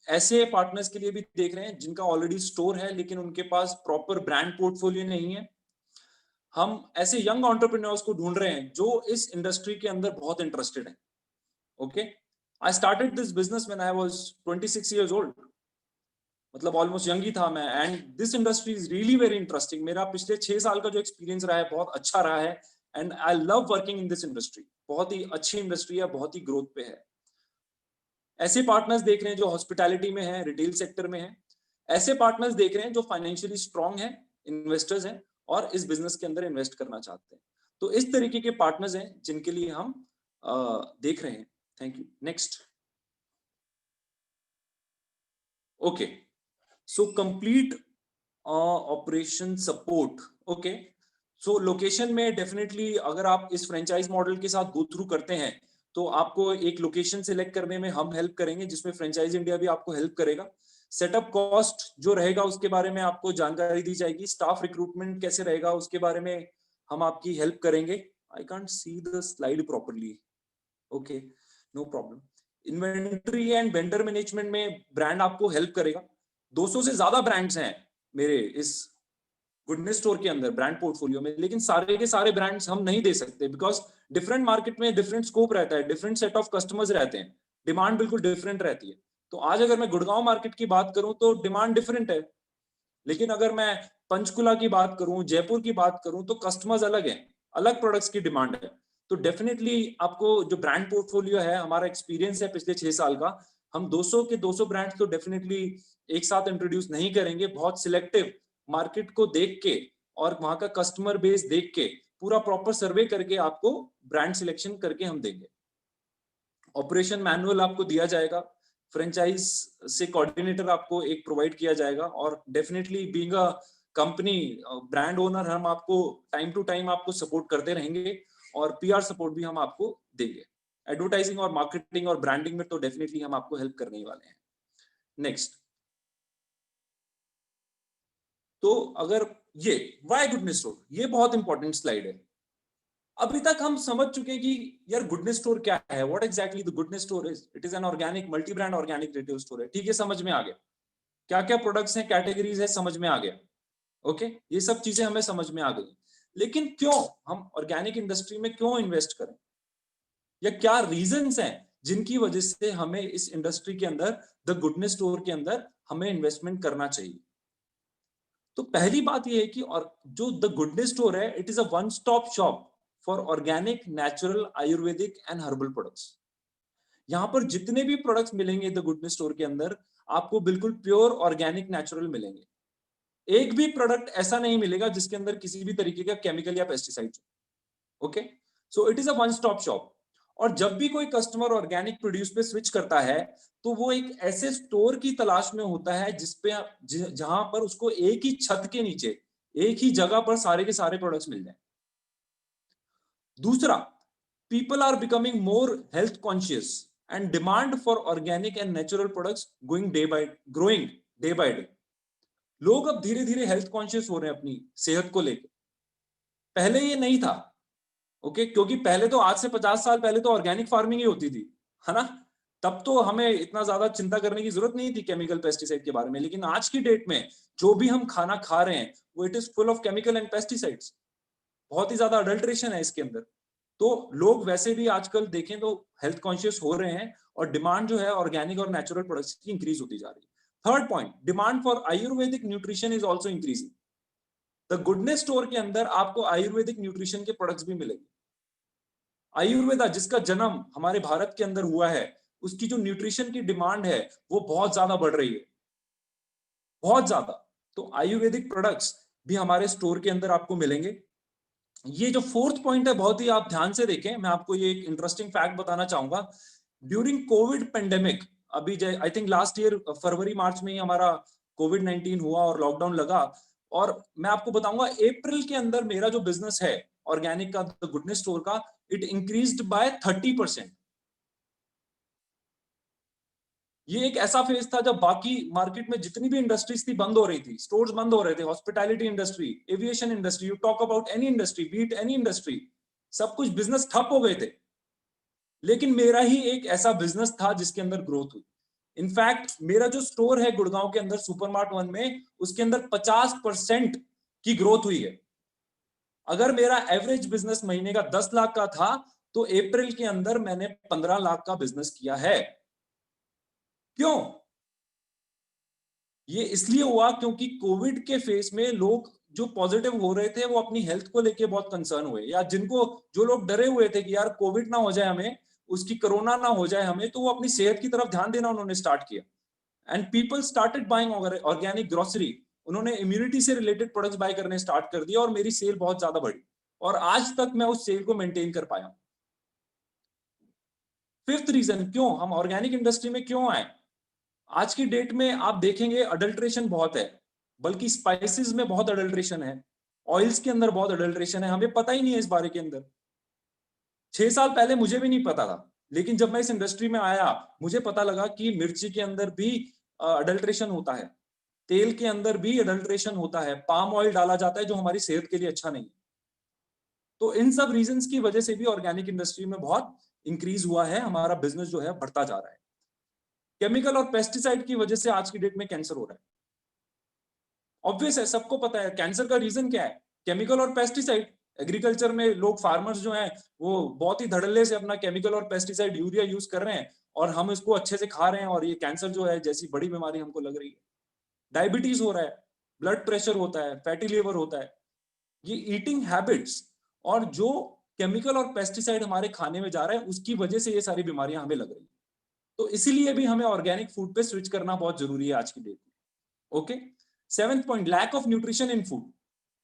ऐसे पार्टनर्स के लिए भी देख रहे हैं जिनका ऑलरेडी स्टोर है लेकिन उनके पास प्रॉपर ब्रांड पोर्टफोलियो नहीं है। हम ऐसे यंग एंटरप्रेन्योर्स को ढूंढ रहे हैं जो इस इंडस्ट्री के अंदर बहुत इंटरेस्टेड है। Okay, I started this business when I was 26 years old, मतलब ऑलमोस्ट यंग ही था मैं। And this industry is really very interesting. मेरा पिछले 6 साल का जो एक्सपीरियंस रहा है बहुत अच्छा रहा है and I love working in this industry. बहुत ही अच्छी इंडस्ट्री है, बहुत ही ग्रोथ पे है। ऐसे पार्टनर्स देख रहे हैं जो हॉस्पिटैलिटी में है, रिटेल सेक्टर में है। ऐसे पार्टनर्स देख रहे हैं जो फाइनेंशियली स्ट्रांग है, इन्वेस्टर्स हैं और इस बिजनेस के अंदर इन्वेस्ट करना चाहते हैं। तो इस तरीके के पार्टनर्स हैं जिनके लिए हम देख रहे हैं। Thank you. Next, okay, so complete operation support. Okay, so location में डेफिनेटली अगर आप इस फ्रेंचाइज मॉडल के साथ गो थ्रू करते हैं तो आपको एक लोकेशन सिलेक्ट करने में हम हेल्प करेंगे, जिसमें फ्रेंचाइज इंडिया भी आपको हेल्प करेगा। सेटअप कॉस्ट जो रहेगा उसके बारे में आपको जानकारी दी जाएगी। स्टाफ रिक्रूटमेंट कैसे रहेगा उसके बारे में हम आपकी हेल्प करेंगे। I can't see the slide properly. Okay, no problem. Inventory and vendor management में ब्रांड आपको हेल्प करेगा। 200 से ज्यादा ब्रांड्स हैं मेरे इस गुडनेस स्टोर के अंदर ब्रांड पोर्टफोलियो में, लेकिन सारे के सारे ब्रांड्स हम नहीं दे सकते बिकॉज डिफरेंट मार्केट में डिफरेंट स्कोप रहता है, डिफरेंट सेट ऑफ कस्टमर्स रहते हैं, डिमांड बिल्कुल डिफरेंट रहती है। तो आज अगर मैं गुड़गांव मार्केट की बात करूं तो डिमांड डिफरेंट है, लेकिन अगर मैं पंचकुला की बात करूं, जयपुर की बात करूं तो कस्टमर्स अलग हैं, अलग प्रोडक्ट्स की डिमांड है। तो डेफिनेटली आपको जो ब्रांड पोर्टफोलियो है, हमारा एक्सपीरियंस है पिछले 6 साल का, हम 200 के 200 ब्रांड्स तो डेफिनेटली एक साथ इंट्रोड्यूस नहीं करेंगे। बहुत सिलेक्टिव मार्केट को देख के और वहां का कस्टमर बेस देख के पूरा प्रॉपर सर्वे करके आपको ब्रांड सिलेक्शन करके हम देंगे। ऑपरेशन मैनुअल आपको दिया जाएगा, फ्रेंचाइज से कोऑर्डिनेटर आपको एक प्रोवाइड किया जाएगा और definitely being a company brand owner हम आपको टाइम टू टाइम आपको सपोर्ट करते रहेंगे और पीआर सपोर्ट भी हम आपको देंगे। एडवर्टाइजिंग और मार्केटिंग और ब्रांडिंग में तो डेफिनेटली हम आपको हेल्प करने ही वाले हैं। नेक्स्ट, तो अगर ये व्हाई गुडनेस स्टोर, ये बहुत इंपॉर्टेंट स्लाइड है। अभी तक हम समझ चुके हैं कि यार गुडनेस स्टोर क्या है, what exactly the goodness store is. It is an organic multi brand organic retail store है। ठीक है, समझ में आ गया। क्या क्या प्रोडक्ट्स हैं, कैटेगरीज है, समझ में आ गया। ओके, ये सब चीजें हमें समझ में आ गई। लेकिन क्यों हम ऑर्गेनिक इंडस्ट्री में क्यों इन्वेस्ट करें, या क्या रीजंस हैं जिनकी वजह से हमें इस इंडस्ट्री के अंदर, द गुडनेस स्टोर के अंदर हमें इन्वेस्टमेंट करना चाहिए। तो पहली बात यह है कि और जो द गुडनेस स्टोर है, it is a one stop shop for organic, natural, Ayurvedic and herbal products. यहां पर जितने भी प्रोडक्ट्स मिलेंगे द गुडनेस स्टोर के अंदर, आपको बिल्कुल प्योर ऑर्गेनिक नेचुरल मिलेंगे। एक भी प्रोडक्ट ऐसा नहीं मिलेगा जिसके अंदर किसी भी तरीके का केमिकल या pesticide. Okay, so it is a one stop shop. और जब भी कोई कस्टमर ऑर्गेनिक प्रोड्यूस पे स्विच करता है तो वो एक ऐसे स्टोर की तलाश में होता है जिसपे जहां पर उसको एक ही छत के नीचे, एक ही जगह पर सारे के सारे प्रोडक्ट्स मिल जाए। दूसरा, people are becoming more health conscious and demand for organic and natural products growing day by day. लोग अब धीरे धीरे हेल्थ कॉन्शियस हो रहे हैं अपनी सेहत को लेकर, पहले ये नहीं था। ओके, क्योंकि पहले तो आज से 50 साल पहले तो ऑर्गेनिक फार्मिंग ही होती थी, है ना? तब तो हमें इतना ज्यादा चिंता करने की जरूरत नहीं थी केमिकल पेस्टिसाइड के बारे में। लेकिन आज की डेट में जो भी हम खाना खा रहे हैं वो it is full of chemical and pesticides. बहुत ही ज्यादा अडल्ट्रेशन है इसके अंदर। तो लोग वैसे भी आजकल देखें तो हेल्थ कॉन्शियस हो रहे हैं और डिमांड जो है ऑर्गेनिक और नेचुरल प्रोडक्ट्स की इंक्रीज होती जा रही है। Third point, demand for Ayurvedic nutrition is also increasing. The goodness store के अंदर आपको आयुर्वेदिक न्यूट्रिशन के प्रोडक्ट्स भी मिलेंगे। आयुर्वेदा जिसका जन्म हमारे भारत के अंदर हुआ है, उसकी जो न्यूट्रिशन की डिमांड है वो बहुत ज्यादा बढ़ रही है, बहुत ज्यादा। तो आयुर्वेदिक प्रोडक्ट्स भी हमारे स्टोर के अंदर आपको मिलेंगे। ये जो फोर्थ पॉइंट है बहुत ही आप ध्यान से देखें, मैं आपको ये एक इंटरेस्टिंग फैक्ट बताना चाहूंगा। ड्यूरिंग कोविड पेंडेमिक, अभी आई थिंक लास्ट ईयर फरवरी मार्च में ही हमारा कोविड-19 हुआ और लॉकडाउन लगा, और मैं आपको बताऊंगा अप्रैल के अंदर मेरा जो बिजनेस है ऑर्गेनिक का, द गुडनेस स्टोर का, इट इंक्रीज्ड बाय 30%। ये एक ऐसा फेज था जब बाकी मार्केट में जितनी भी इंडस्ट्रीज थी बंद हो रही थी, स्टोर्स बंद हो रहे थे, hospitality industry, aviation industry, you talk about any industry, beat any industry, सब कुछ बिजनेस ठप हो गए थे। लेकिन मेरा ही एक ऐसा बिजनेस था जिसके अंदर ग्रोथ हुई। इनफैक्ट मेरा जो स्टोर है गुड़गांव के अंदर सुपरमार्ट 1 में, उसके अंदर 50% की ग्रोथ हुई है। अगर मेरा एवरेज बिजनेस महीने का 10 लाख का था तो अप्रैल के अंदर मैंने 15 लाख का बिजनेस किया है। क्यों? ये इसलिए हुआ क्योंकि कोविड के फेस में लोग जो पॉजिटिव हो रहे थे वो अपनी हेल्थ को लेके बहुत कंसर्न हुए, या जिनको जो लोग डरे हुए थे कि यार कोविड ना हो जाए हमें, उसकी कोरोना ना हो जाए हमें, तो वो अपनी सेहत की तरफ ध्यान देना उन्होंने स्टार्ट किया। And people started buying organic grocery. उन्होंने इम्यूनिटी से रिलेटेड प्रोडक्ट्स बाय करने स्टार्ट कर दिया और मेरी सेल बहुत ज्यादा बढ़ी, और आज तक मैं उस सेल को मेंटेन कर पाया। फिफ्थ रीजन क्यों हम ऑर्गेनिक इंडस्ट्री में क्यों आए, आज की डेट में आप देखेंगे अडल्ट्रेशन बहुत है, बल्कि स्पाइसेस में बहुत अडल्ट्रेशन है, ऑयल्स के अंदर बहुत अडल्ट्रेशन है, हमें पता ही नहीं है इस बारे के अंदर। 6 साल पहले मुझे भी नहीं पता था, लेकिन जब मैं इस इंडस्ट्री में आया मुझे पता लगा कि मिर्ची के अंदर भी अडल्ट्रेशन होता है, तेल के अंदर भी अडल्ट्रेशन होता है, पाम ऑयल डाला जाता है जो हमारी सेहत के लिए अच्छा नहीं है। तो इन सब रीजंस की वजह से भी ऑर्गेनिक इंडस्ट्री में बहुत इंक्रीज हुआ है, हमारा बिजनेस जो है बढ़ता जा रहा है। केमिकल और पेस्टिसाइड की वजह से आज की डेट में कैंसर हो रहा है। ऑब्वियस है, सबको पता है कैंसर का रीजन क्या है, केमिकल और पेस्टिसाइड। एग्रीकल्चर में लोग फार्मर्स जो हैं वो बहुत ही धड़ल्ले से अपना केमिकल और पेस्टिसाइड यूरिया यूज कर रहे हैं, और हम इसको अच्छे से खा रहे हैं, और ये कैंसर जो है जैसी बड़ी बीमारी हमको लग रही है। डायबिटीज हो रहा है, ब्लड प्रेशर होता है, फैटी लिवर होता है। ये ईटिंग हैबिट्स और जो केमिकल और पेस्टिसाइड हमारे खाने में जा रहा है उसकी वजह से ये सारी बीमारियां हमें लग रही है। तो इसीलिए भी हमें ऑर्गेनिक फूड पे स्विच करना बहुत जरूरी है आज की डेट में। Okay, 7th point, lack of nutrition in food.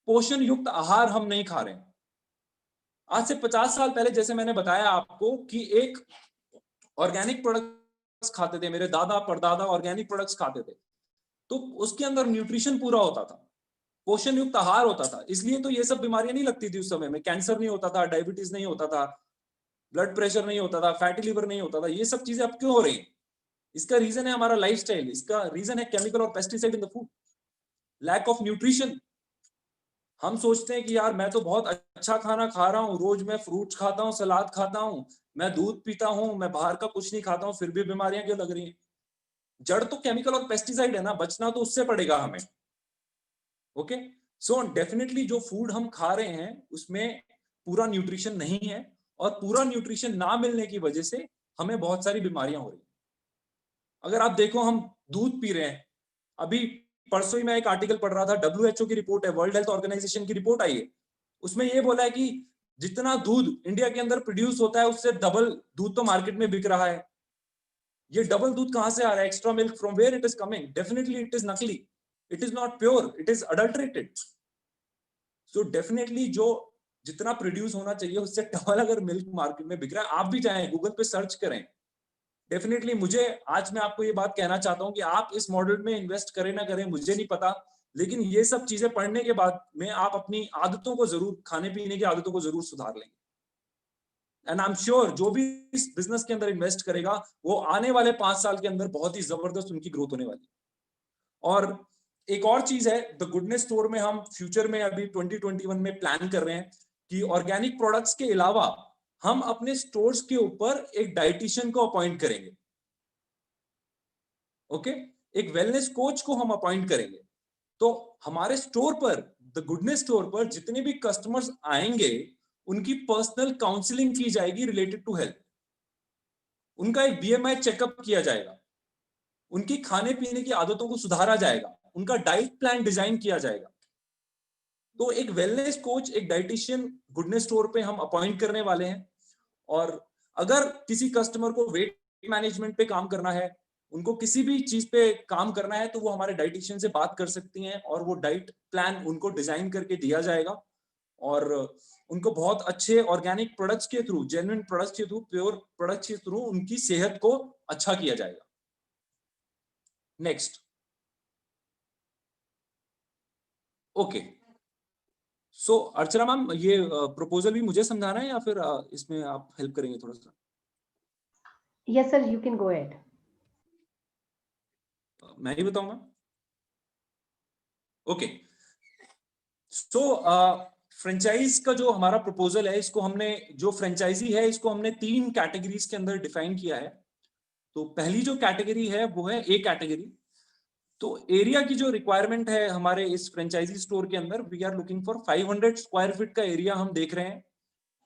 पोषण युक्त आहार हम नहीं खा रहे हैं। आज से 50 साल पहले जैसे मैंने बताया आपको कि एक ऑर्गेनिक प्रोडक्ट्स खाते थे, मेरे दादा परदादा ऑर्गेनिक प्रोडक्ट्स खाते थे, तो उसके अंदर न्यूट्रिशन पूरा होता था, पोषण युक्त आहार होता था, इसलिए तो ये सब बीमारियां नहीं लगती थी उस समय में। कैंसर नहीं होता था, डायबिटीज नहीं होता था, ब्लड प्रेशर नहीं होता था, फैटी लिवर नहीं होता था। ये सब चीजें अब क्यों हो रही है? इसका रीजन है हमारा लाइफस्टाइल, इसका रीजन है केमिकल और pesticide in the food, lack of nutrition. हम सोचते हैं कि यार मैं तो बहुत अच्छा खाना खा रहा हूँ, रोज मैं फ्रूट्स खाता हूँ, सलाद खाता हूँ, मैं दूध पीता हूँ, मैं बाहर का कुछ नहीं खाता हूँ, फिर भी बीमारियां क्यों लग रही हैं? जड़ तो केमिकल और पेस्टिसाइड है ना, बचना तो उससे पड़ेगा हमें। ओके, सो डेफिनेटली जो फूड हम खा रहे हैं उसमें पूरा न्यूट्रिशन नहीं है, और पूरा न्यूट्रिशन ना मिलने की वजह से हमें बहुत सारी बीमारियां हो रही हैं। अगर आप देखो, हम दूध पी रहे हैं, अभी परसों ही मैं एक आर्टिकल पढ़ रहा था, WHO की रिपोर्ट है, वर्ल्ड हेल्थ ऑर्गेनाइजेशन की रिपोर्ट आई है, उसमें ये बोला है कि जितना दूध इंडिया के अंदर प्रोड्यूस होता है उससे डबल दूध तो मार्केट में बिक रहा है। ये डबल दूध कहां से आ रहा है? Extra milk, from where it is coming? Definitely it is नकली, it is not pure, it is adulterated. So definitely जो जितना प्रोड्यूस होना चाहिए उससे डबल अगर मिल्क मार्केट में बिक रहा है, आप भी चाहें गूगल पे सर्च करें, डेफिनेटली मुझे आज मैं आपको ये बात कहना चाहता हूं कि आप इस मॉडल में इन्वेस्ट करें ना करें मुझे नहीं पता, लेकिन ये सब चीजें पढ़ने के बाद में आप अपनी आदतों को जरूर, खाने पीने की आदतों को जरूर सुधार लेंगे। एंड आई एम श्योर जो भी इस बिजनेस के अंदर इन्वेस्ट करेगा वो आने वाले 5 साल के अंदर बहुत ही जबरदस्त उनकी ग्रोथ होने वाली। और एक और चीज है, द गुडनेस स्टोर में हम फ्यूचर में अभी 2021 में प्लान कर रहे हैं कि ऑर्गेनिक प्रोडक्ट्स के अलावा हम अपने स्टोर्स के ऊपर एक डाइटिशियन को अपॉइंट करेंगे, ओके, एक वेलनेस कोच को हम अपॉइंट करेंगे। तो हमारे स्टोर पर, द गुडनेस स्टोर पर जितने भी कस्टमर्स आएंगे उनकी पर्सनल काउंसलिंग की जाएगी रिलेटेड टू हेल्थ, उनका एक बीएमआई चेकअप किया जाएगा, उनकी खाने पीने की आदतों को सुधारा जाएगा, उनका डाइट प्लान डिजाइन किया जाएगा। तो एक वेलनेस कोच, एक डाइटिशियन गुडनेस स्टोर पे हम अपॉइंट करने वाले हैं। और अगर किसी कस्टमर को वेट मैनेजमेंट पे काम करना है, उनको किसी भी चीज पे काम करना है, तो वो हमारे डाइटिशियन से बात कर सकती हैं और वो डाइट प्लान उनको डिजाइन करके दिया जाएगा और उनको बहुत अच्छे ऑर्गेनिक प्रोडक्ट्स के थ्रू, जेन्युइन प्रोडक्ट्स के थ्रू, प्योर प्रोडक्ट्स के थ्रू उनकी सेहत को अच्छा किया जाएगा। नेक्स्ट, ओके, सो अर्चना मैम, ये प्रपोजल भी मुझे समझाना है या फिर इसमें आप हेल्प करेंगे थोड़ा सा? Yes, sir, you can go ahead. मैं ही बताऊंगा। ओके, सो फ्रेंचाइज का जो हमारा प्रपोजल है, इसको हमने, जो फ्रेंचाइजी है इसको हमने 3 कैटेगरीज के अंदर डिफाइन किया है। तो पहली जो कैटेगरी है वो है ए कैटेगरी। तो एरिया की जो रिक्वायरमेंट है हमारे इस फ्रेंचाइजी स्टोर के अंदर, we are looking for 500 square feet का एरिया हम देख रहे हैं।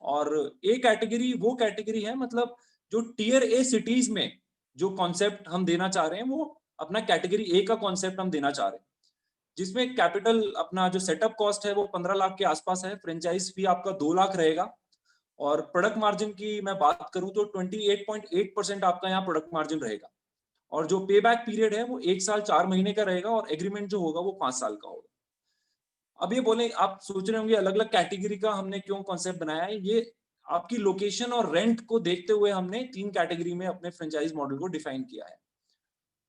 और ए कैटेगरी वो कैटेगरी है, मतलब जो टीयर ए सिटीज में जो कॉन्सेप्ट हम देना चाह रहे हैं, वो अपना कैटेगरी ए का कॉन्सेप्ट हम देना चाह रहे हैं, जिसमें कैपिटल, अपना जो सेटअप कॉस्ट है वो 15 लाख के आसपास है, फ्रेंचाइज फी आपका 2 लाख रहेगा। और प्रोडक्ट मार्जिन की मैं बात करूं तो 28.8% आपका यहाँ प्रोडक्ट मार्जिन रहेगा। और जो पे बैक पीरियड है वो 1 साल 4 महीने का रहेगा और एग्रीमेंट जो होगा वो 5 साल का होगा। अब ये बोले, आप सोच रहे होंगे अलग अलग कैटेगरी का हमने क्यों कॉन्सेप्ट बनाया है। ये आपकी लोकेशन और रेंट को देखते हुए हमने 3 कैटेगरी में अपने फ्रेंचाइज मॉडल को डिफाइन किया है।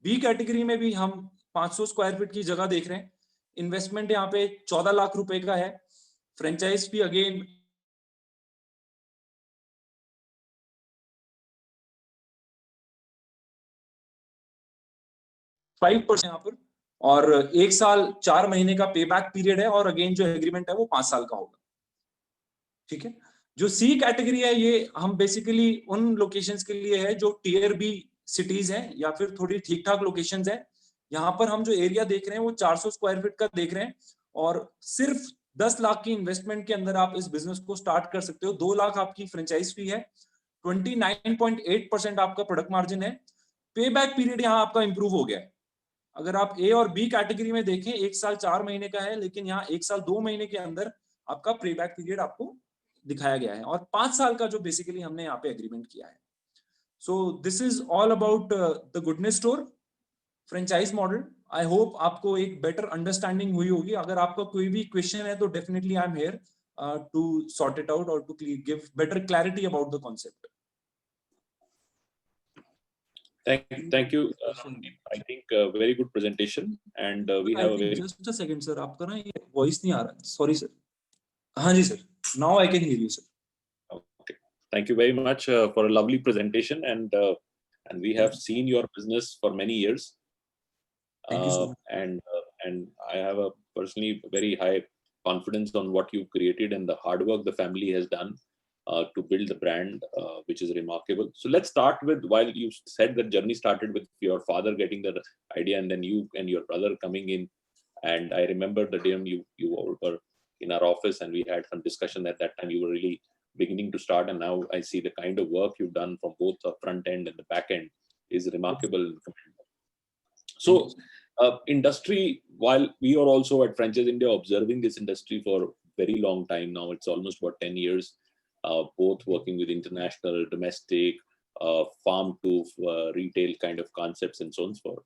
बी कैटेगरी में भी हम 500 स्क्वायर फीट की जगह देख रहे हैं। इन्वेस्टमेंट यहाँ पे 14 लाख रुपए का है। फ्रेंचाइज फी अगेन 5% यहाँ पर, और 1 साल 4 महीने का पे बैक पीरियड है, और अगेन जो एग्रीमेंट है वो 5 साल का होगा। ठीक है। जो सी कैटेगरी है, ये हम बेसिकली उन लोकेशंस के लिए है जो टीयर बी सिटीज हैं या फिर थोड़ी ठीक ठाक लोकेशंस हैं। यहाँ पर हम जो एरिया देख रहे हैं वो 400 स्क्वायर फीट का देख रहे हैं, और सिर्फ 10 लाख की इन्वेस्टमेंट के अंदर आप इस बिजनेस को स्टार्ट कर सकते हो। 2 लाख आपकी फ्रेंचाइज फी है, 29.8% आपका प्रोडक्ट मार्जिन है। पे बैक पीरियड यहाँ आपका इंप्रूव हो गया है। अगर आप ए और बी कैटेगरी में देखें, 1 साल 4 महीने का है, लेकिन यहाँ 1 साल 2 महीने के अंदर आपका पे बैक पीरियड आपको दिखाया गया है, और 5 साल का जो बेसिकली हमने यहाँ पे एग्रीमेंट किया है। सो this is all about the goodness store franchise model. I hope आपको एक बेटर अंडरस्टैंडिंग हुई होगी। अगर आपका कोई भी क्वेश्चन है तो definitely I am here to sort it out और to give better clarity about the concept. Thank you, Sandeep. I think very good presentation, and we have a very. Just a second, sir. आपका ना ये वॉइस नहीं आ रहा। Sorry, sir. हाँ जी sir. Now I can hear you, sir. Okay. Thank you very much for a lovely presentation, and we have seen your business for many years. Thank you so much. And I have a personally very high confidence on what you've created and the hard work the family has done to build the brand, which is remarkable. So let's start with, while you said that journey started with your father getting the idea and then you and your brother coming in. And I remember the day you were in our office and we had some discussion. At that time you were really beginning to start, and now I see the kind of work you've done from both the front end and the back end is remarkable. So industry, while we are also at Franchise India observing this industry for very long time now, it's almost about 10 years, both working with international, domestic, farm to retail kind of concepts and so on and so forth.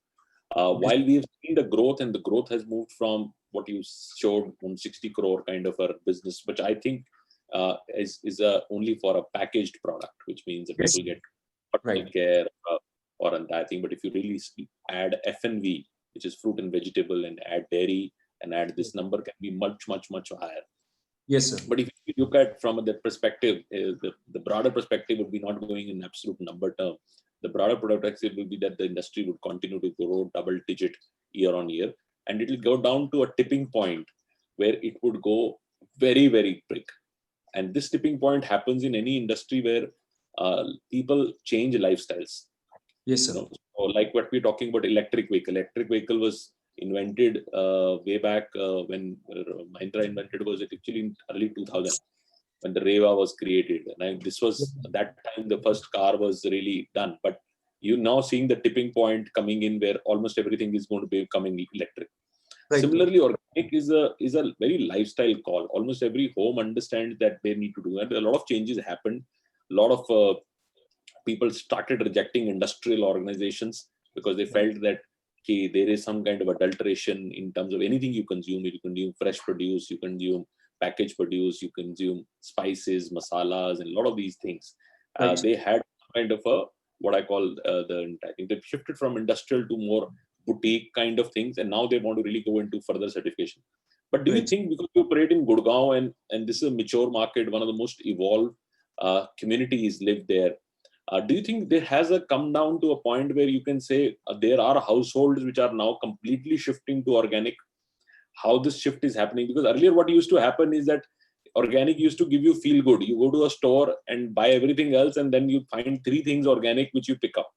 While we have seen the growth, and the growth has moved from what you showed from 60 crore kind of a business, which I think is only for a packaged product, which means that people get Right. care or on that thing. But if you really add F&V, which is fruit and vegetable, and add dairy and add this number, can be much, much, much higher. Yes, sir. But if you look at from that perspective, the broader perspective would be not going in absolute number term. The broader perspective will be that the industry would continue to grow double digit year on year, and it will go down to a tipping point where it would go very, very big. And this tipping point happens in any industry where people change lifestyles. Yes, sir. So like what we're talking about, electric vehicle. Electric vehicle was invented way back when Mahindra invented, was it actually in early 2000 when the Reva was created. And this was that time the first car was really done. But you're now seeing the tipping point coming in where almost everything is going to be becoming electric. Right. Similarly, organic is a very lifestyle call. Almost every home understands that they need to do that. A lot of changes happened. A lot of people started rejecting industrial organizations because they felt that there is some kind of adulteration in terms of anything you consume. You consume fresh produce, you consume packaged produce, you consume spices, masalas, and a lot of these things. Right. They had kind of a what I call I think they've shifted from industrial to more boutique kind of things, and now they want to really go into further certification. But do you Right. think, because you operate in Gurgaon and this is a mature market, one of the most evolved communities live there, do you think there has come down to a point where you can say there are households which are now completely shifting to organic? How this shift is happening? Because earlier what used to happen is that organic used to give you feel good. You go to a store and buy everything else, and then you find 3 things organic which you pick up.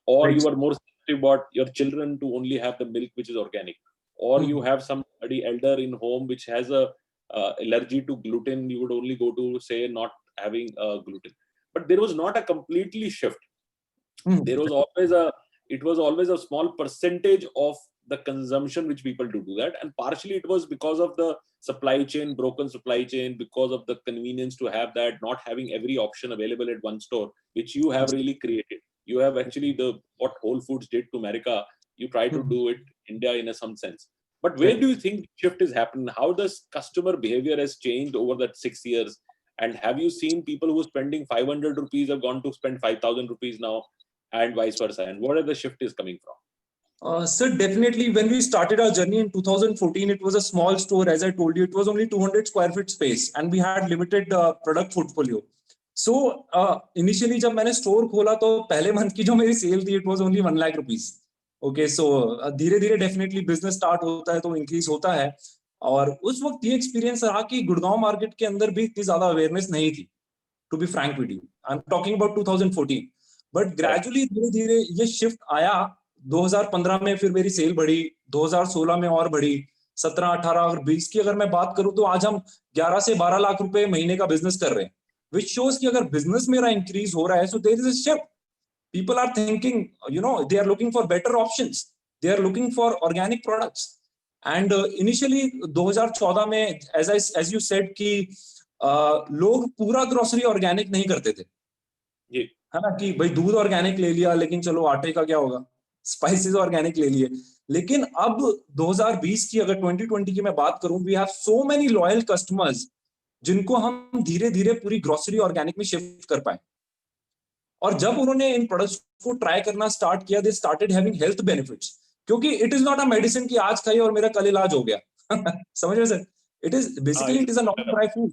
Or Right. you are more sensitive about your children to only have the milk which is organic. Or you have somebody elder in home which has a allergy to gluten. You would only go to say not having gluten. But there was not a completely shift. There was always it was always a small percentage of the consumption which people do that, and partially it was because of the supply chain, broken supply chain, because of the convenience to have that, not having every option available at one store, which you have really created. You have actually what Whole Foods did to America, you try to do it India in some sense. But where do you think the shift is happening? How does customer behavior has changed over that 6 years? And have you seen people who are spending 500 rupees have gone to spend 5,000 rupees now, and vice versa? And where the shift is coming from? Sir, definitely when we started our journey in 2014, it was a small store. As I told you, it was only 200 square feet space and we had limited product portfolio. So initially जब मैंने store खोला तो पहले month की जो मेरी sale थी, it was only 1 lakh rupees. Okay, so धीरे धीरे definitely business start होता है तो increase होता है. और उस वक्त ये experience रहा कि गुड़गांव market के अंदर भी इतनी ज्यादा awareness नहीं थी. To be frank with you, I'm talking about 2014. But gradually धीरे धीरे ये shift आया. 2015 में फिर मेरी सेल बढ़ी, 2016 में और बढ़ी, 17, 18 और 20 की अगर मैं बात करूं तो आज हम 11 से 12 लाख रुपए महीने का बिजनेस कर रहे हैं, which shows कि अगर बिजनेस मेरा इंक्रीज हो रहा है, so there is a shift. People are thinking, they are looking for better options. They are looking for organic products. And initially 2014 में, as you said कि लोग पूरा ग्रोसरी ऑर्गेनिक नहीं करते थे, है ना, कि भाई दूध ऑर्गेनिक ले लिया लेकिन चलो आटे का क्या होगा, स्पाइसेस ऑर्गेनिक ले लिए. लेकिन अब 2020 की अगर 2020 की मैं बात करूं, we have so many loyal customers जिनको हम धीरे धीरे पूरी ग्रोसरी ऑर्गेनिक में शिफ्ट कर पाए. और जब उन्होंने इन प्रोडक्ट्स को ट्राई करना स्टार्ट किया, they started having health benefits, क्योंकि it is not a medicine कि आज खाइए और मेरा कल इलाज हो गया. समझ रहे sir? It is basically it is a non dry food.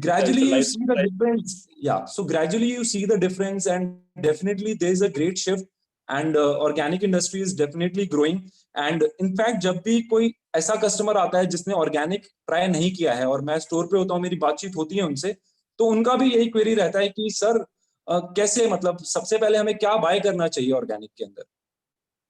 Gradually you see the difference. Yeah, so gradually you see the difference, and definitely there is a great shift, and organic industry is definitely growing. And in fact जब भी कोई ऐसा कस्टमर आता है जिसने ऑर्गेनिक ट्राई नहीं किया है और मैं स्टोर पे होता हूँ, मेरी बातचीत होती है उनसे, तो उनका भी यही क्वेरी रहता है कि सर कैसे, मतलब सबसे पहले हमें क्या बाय करना चाहिए ऑर्गेनिक के अंदर.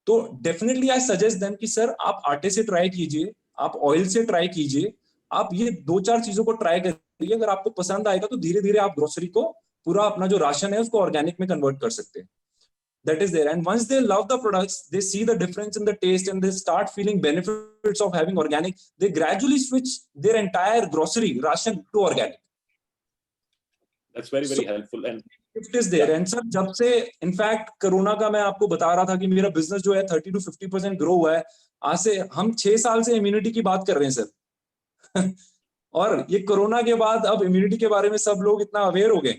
तो डेफिनेटली आई सजेस्ट देम कि सर आप आटे से ट्राई कीजिए, आप ऑयल से ट्राई कीजिए, आप ये 2-4 चीजों को ट्राई करिए. अगर आपको पसंद आएगा तो धीरे धीरे आप ग्रोसरी को, पूरा अपना जो राशन है उसको ऑर्गेनिक में कन्वर्ट कर सकते हैं. That is there. And once they love the products, they see the difference in the taste and they start feeling benefits of having organic, they gradually switch their entire grocery ration to organic. That's very, very helpful. And shift is there. And sir, जब से इनफैक्ट कोरोना का मैं आपको बता रहा था कि मेरा बिजनेस जो है 30 to 50% ग्रो हुआ है. आज से हम 6 साल से इम्यूनिटी की बात कर रहे हैं सर. और ये कोरोना के बाद अब इम्यूनिटी के बारे में सब लोग इतना अवेयर हो गए.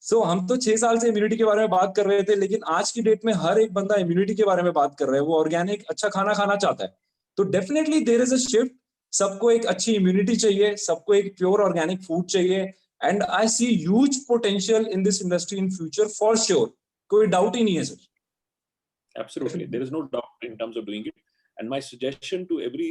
सो हम तो 6 साल से इम्यूनिटी के बारे में बात कर रहे थे, लेकिन आज की डेट में हर एक बंदा इम्यूनिटी के बारे में बात कर रहा है. वो ऑर्गेनिक अच्छा खाना खाना चाहता है. तो definitely there is a shift. सबको एक अच्छी इम्यूनिटी चाहिए, सबको एक प्योर ऑर्गेनिक फूड चाहिए. And I see huge potential in this industry in future for sure. कोई डाउट ही नहीं है sir. Absolutely, there is no doubt in terms of doing it. And my suggestion to every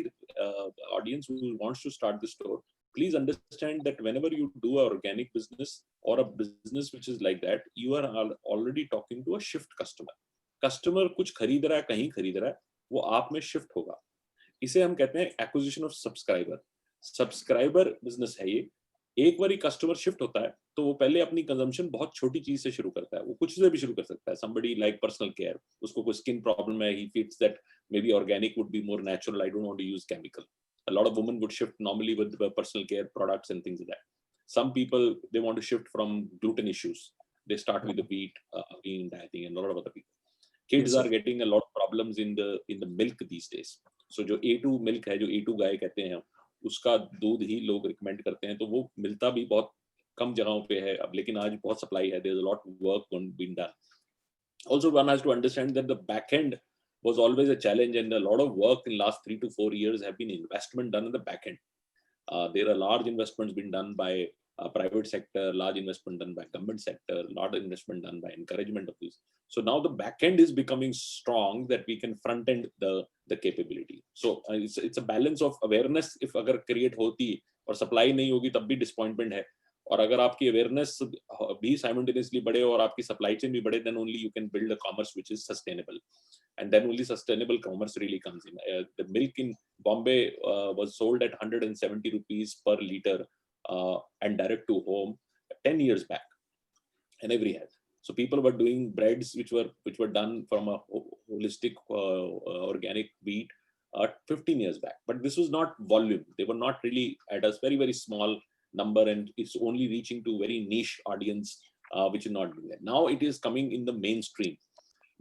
audience who wants to start the store, please understand that whenever you do an organic business or a business which is like that, you are already talking to a shift customer. Customer कुछ खरीद रहा है, कहीं खरीद रहा है, वो आप में shift होगा. इसे हम कहते हैं acquisition of subscriber. Subscriber business है ये. एक बारी कस्टमर शिफ्ट होता है तो वो पहले अपनी कंजम्पशन बहुत छोटी चीज से शुरू करता है. वो कुछ से भी शुरू कर सकता है. somebody like personal care, उसको कोई स्किन प्रॉब्लम है, he feels that maybe organic would be more natural, I don't want to use chemical. A lot of women would shift normally with personal care products and things like that. Some people, they want to shift from gluten issues, they start with the wheat bean dieting, and a lot of other people. Kids are getting a lot of problems in the milk these days. So जो A2 milk है, जो A2 गाय कहते हैं, उसका दूध ही लोग रिकमेंड करते हैं. तो वो मिलता भी बहुत कम जगहों पे है अब, लेकिन आज बहुत सप्लाई है. There's a lot of work being done. Also, one has to understand that the back end was always a challenge, and a lot of work in last 3 to 4 years have been investment done in the back end. There are large investments being done by private sector, large investment done by government sector, large investment done by encouragement of this. So now the back end is becoming strong that we can front end the capability. So it's a balance of awareness. If agar create hoti और supply नहीं होगी तब भी disappointment है. और अगर आपकी awareness भी simultaneously बढ़े और आपकी supply chain भी बढ़े, then only you can build a commerce which is sustainable. And then only sustainable commerce really comes in. The milk in Bombay was sold at 170 rupees per liter and direct to home 10 years back, and every had. So people were doing breads which were done from a holistic organic wheat 15 years back. But this was not volume. They were not really at a very, very small number, and it's only reaching to very niche audience which is not doing that. Now it is coming in the mainstream.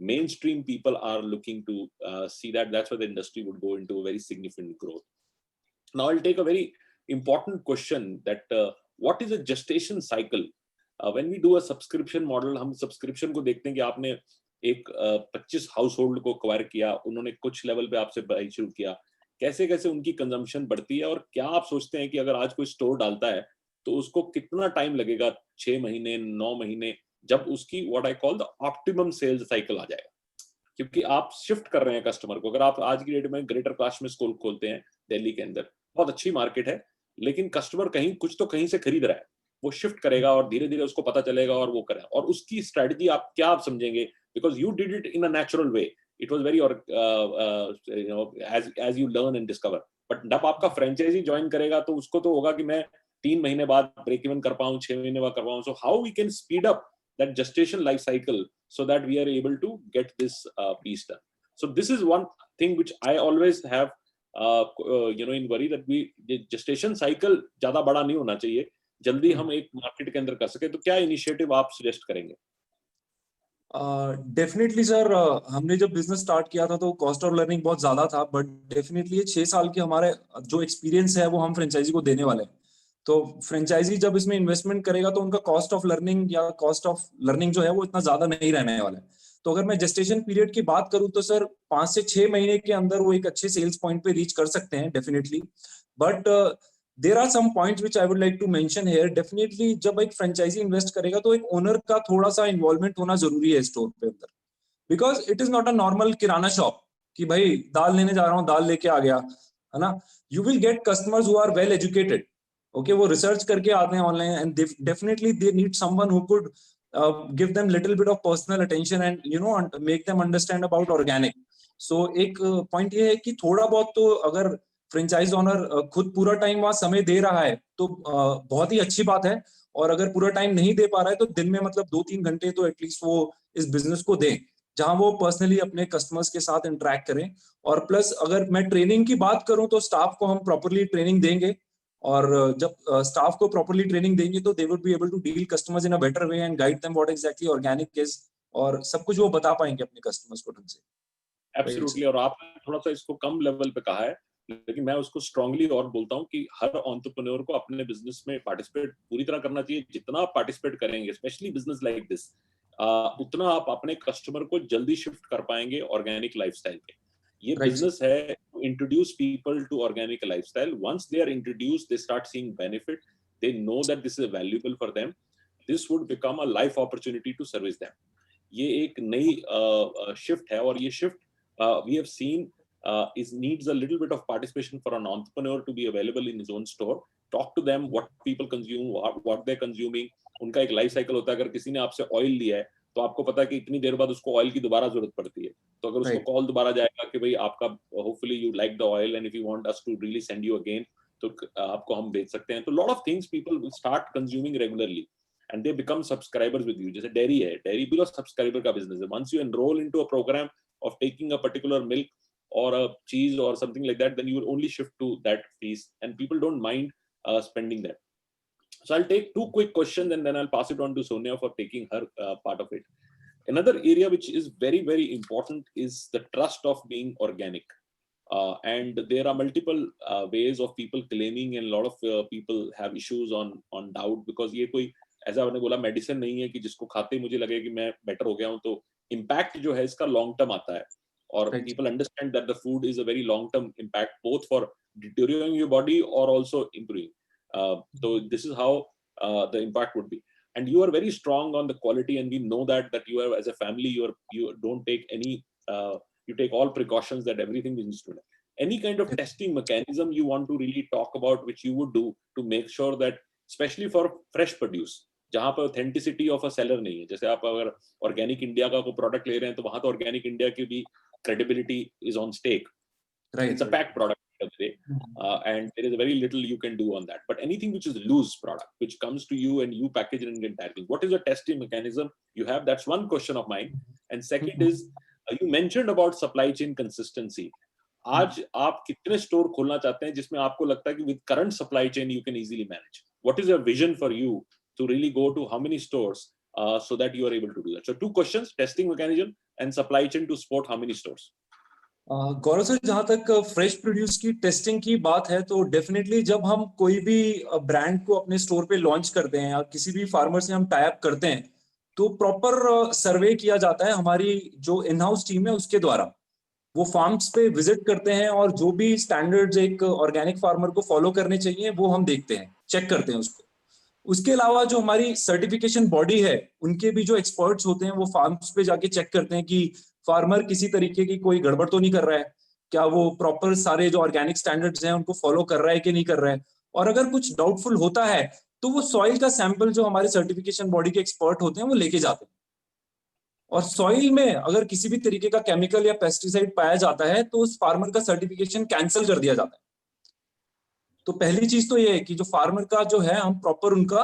Mainstream people are looking to see that. That's where the industry would go into a very significant growth. Now I'll take a very important question that what is a gestation cycle? When we do a subscription model, हम subscription को देखते हैं कि आपने एक 25 हाउसहोल्ड को कवर किया, उन्होंने कुछ लेवल पे आपसे बाई शुरू किया, कैसे कैसे उनकी कंजम्पशन बढ़ती है, और क्या आप सोचते हैं कि अगर आज कोई स्टोर डालता है तो उसको कितना टाइम लगेगा, 6 महीने 9 महीने, जब उसकी what I call the optimum sales cycle आ जाएगा. क्योंकि आप शिफ्ट कर रहे हैं कस्टमर को. अगर आप आज की डेट में ग्रेटर काश में स्टोर खोलते हैं दिल्ली के अंदर, बहुत अच्छी मार्केट है, लेकिन कस्टमर कहीं कुछ तो कहीं से खरीद रहा है, वो शिफ्ट करेगा और धीरे धीरे उसको पता चलेगा और वो करेगा. और उसकी स्ट्रेटजी आप क्या आप समझेंगे, because you did it in a natural way, it was very as you learn and discover. But जब आपका फ्रेंचाइजी ज्वाइन करेगा तो उसको तो होगा कि मैं 3 महीने बाद ब्रेक इवन कर पाऊं, 6 महीने बाद कर पाऊं. So how we can speed up that gestation life cycle so that we are able to get this piece done. So this is one thing which I always have in worry, that we gestation cycle ज़्यादा बड़ा नहीं होना चाहिए, जल्दी हम एक मार्केट के अंदर कर सके. तो क्या इनिशिएटिव आप सजेस्ट करेंगे? डेफिनेटली सर, हमने जब बिजनेस स्टार्ट किया था तो कॉस्ट ऑफ लर्निंग बहुत ज्यादा था, बट डेफिनेटली ये 6 साल के हमारे जो एक्सपीरियंस है वो हम फ्रेंचाइजी को देने वाले हैं. तो फ्रेंचाइजी जब इसमें इन्वेस्टमेंट करेगा तो उनका कॉस्ट ऑफ लर्निंग या कॉस्ट ऑफ लर्निंग जो है वो इतना ज्यादा नहीं रहने वाला है. तो अगर मैं जेस्टेशन पीरियड की बात करूं तो सर 5 से 6 महीने के अंदर वो एक अच्छे सेल्स पॉइंट पे रीच कर सकते हैं definitely. But there are some points which I would like to mention here. Definitely जब एक फ्रेंचाइजी इन्वेस्ट करेगा तो एक ओनर का थोड़ा सा इन्वॉल्वमेंट होना जरूरी है स्टोर पे अंदर, because it is not a normal kirana shop कि भाई दाल लेने जा रहा हूँ, दाल लेके आ गया, है ना. You will get customers who are well educated. Okay, वो रिसर्च करके आते हैं online, and definitely they need someone who could give them little bit of personal attention and make them understand about organic. So एक पॉइंट ये है कि थोड़ा बहुत तो अगर फ्रेंचाइज ओनर खुद पूरा टाइम वहां समय दे रहा है तो बहुत ही अच्छी बात है. और अगर पूरा टाइम नहीं दे पा रहा है तो दिन में मतलब 2-3 घंटे तो एटलीस्ट वो इस बिजनेस को दें, जहां वो पर्सनली अपने कस्टमर्स के साथ इंटरेक्ट करें. और प्लस अगर मैं ट्रेनिंग की बात करूं तो स्टाफ को हम प्रॉपरली ट्रेनिंग देंगे, और जब स्टाफ को प्रॉपरली ट्रेनिंग देंगे तो they would be able to deal customers in a better way and guide them what exactly organic is, और सब कुछ वो बता पाएंगे अपने कस्टमर्स को ढंग से. एब्सोल्युटली. और आपने थोड़ा सा इसको कम लेवल पे कहा है, लेकिन मैं उसको स्ट्रांगली और बोलता हूँ कि हर एंटरप्रेन्योर को अपने बिजनेस में पार्टिसिपेट पूरी तरह करना चाहिए. जितना आप पार्टिसिपेट करेंगे, स्पेशली बिजनेस लाइक दिस, उतना आप अपने कस्टमर को जल्दी शिफ्ट कर पाएंगे ऑर्गेनिक लाइफस्टाइल पे. ये बिजनेस है introduce people to organic lifestyle. Once they are introduced, they start seeing benefit, they know that this is valuable for them, this would become a life opportunity to service them. ये एक नई shift है, और ये shift we have seen is needs a little bit of participation for an entrepreneur to be available in his own store, talk to them what people consume, what they're consuming. उनका एक लाइफ साइकिल होता है. अगर किसी ने आपसे ऑयल लिया है तो आपको पता है कि इतनी देर बाद उसको ऑयल की दोबारा जरूरत पड़ती है. तो अगर उसको कॉल दोबारा जाएगा कि भाई आपका hopefully you like the oil and if you want us to really send you again, तो आपको हम भेज सकते हैं. तो lot of things people will start consuming regularly and they become subscribers with you. जैसे डेयरी है, डेयरी भी सब्सक्राइबर का बिजनेस है. Once you enroll into a program of taking a particular milk or a cheese or something like that, then you will only shift to that piece, and people don't mind spending that. So I'll take two quick questions and then I'll pass it on to Sonia for taking her part of it. Another area which is very, very important is the trust of being organic. And there are multiple ways of people claiming, and a lot of people have issues on doubt, because ये कोई ऐसा आपने बोला मेडिसिन नहीं है कि जिसको खाते ही मुझे लगे कि मैं बेटर हो गया हूं. तो इम्पैक्ट जो है इसका लॉन्ग टर्म आता है, और people understand that the food is a very long term impact both for deteriorating your body or also improving. So this is how the impact would be. And you are very strong on the quality, and we know that you are, as a family, you don't take any you take all precautions that everything is installed. Any kind of testing mechanism you want to really talk about which you would do to make sure that, especially for fresh produce, जहां पर ऑथेंटिसिटी ऑफ अ सेलर नहीं है. जैसे आप अगर ऑर्गेनिक इंडिया का कोई प्रोडक्ट ले रहे हैं तो वहां तो ऑर्गेनिक इंडिया की भी credibility is on stake. It's a packed product today, and there is very little you can do on that. But anything which is loose product, which comes to you and you package it in entire thing, what is your testing mechanism you have? That's one question of mine. And second is, you mentioned about supply chain consistency. आज आप कितने स्टोर खोलना चाहते हैं जिसमें आपको लगता है कि with current supply chain you can easily manage? What is your vision for you to really go to how many stores so that you are able to do that? So two questions: testing mechanism and supply chain to support how many stores? Gaurav sir, जहां तक फ्रेश प्रोड्यूस की टेस्टिंग की बात है, तो डेफिनेटली जब हम कोई भी ब्रांड को अपने स्टोर पे लॉन्च करते हैं या किसी भी फार्मर से हम टाई अप करते हैं, तो प्रॉपर सर्वे किया जाता है. हमारी जो इन हाउस टीम है उसके द्वारा वो फार्म्स पे विजिट करते हैं, और जो भी स्टैंडर्ड्स एक ऑर्गेनिक फार्मर को फॉलो करने चाहिए वो हम देखते हैं, चेक करते हैं उसको. उसके अलावा जो हमारी सर्टिफिकेशन बॉडी है, उनके भी जो एक्सपर्ट्स होते हैं वो फार्म्स पे जाके चेक करते हैं कि फार्मर किसी तरीके की कोई गड़बड़ तो नहीं कर रहा है, क्या वो प्रॉपर सारे जो ऑर्गेनिक स्टैंडर्ड्स हैं उनको फॉलो कर रहा है कि नहीं कर रहा है. और अगर कुछ डाउटफुल होता है तो वो सॉइल का सैंपल जो हमारे सर्टिफिकेशन बॉडी के एक्सपर्ट होते हैं वो लेके जाते हैं. और सॉइल में अगर किसी भी तरीके का केमिकल या पेस्टिसाइड पाया जाता है तो उस फार्मर का सर्टिफिकेशन कैंसिल कर दिया जाता है. तो पहली चीज तो ये है कि जो फार्मर का जो है, हम प्रॉपर उनका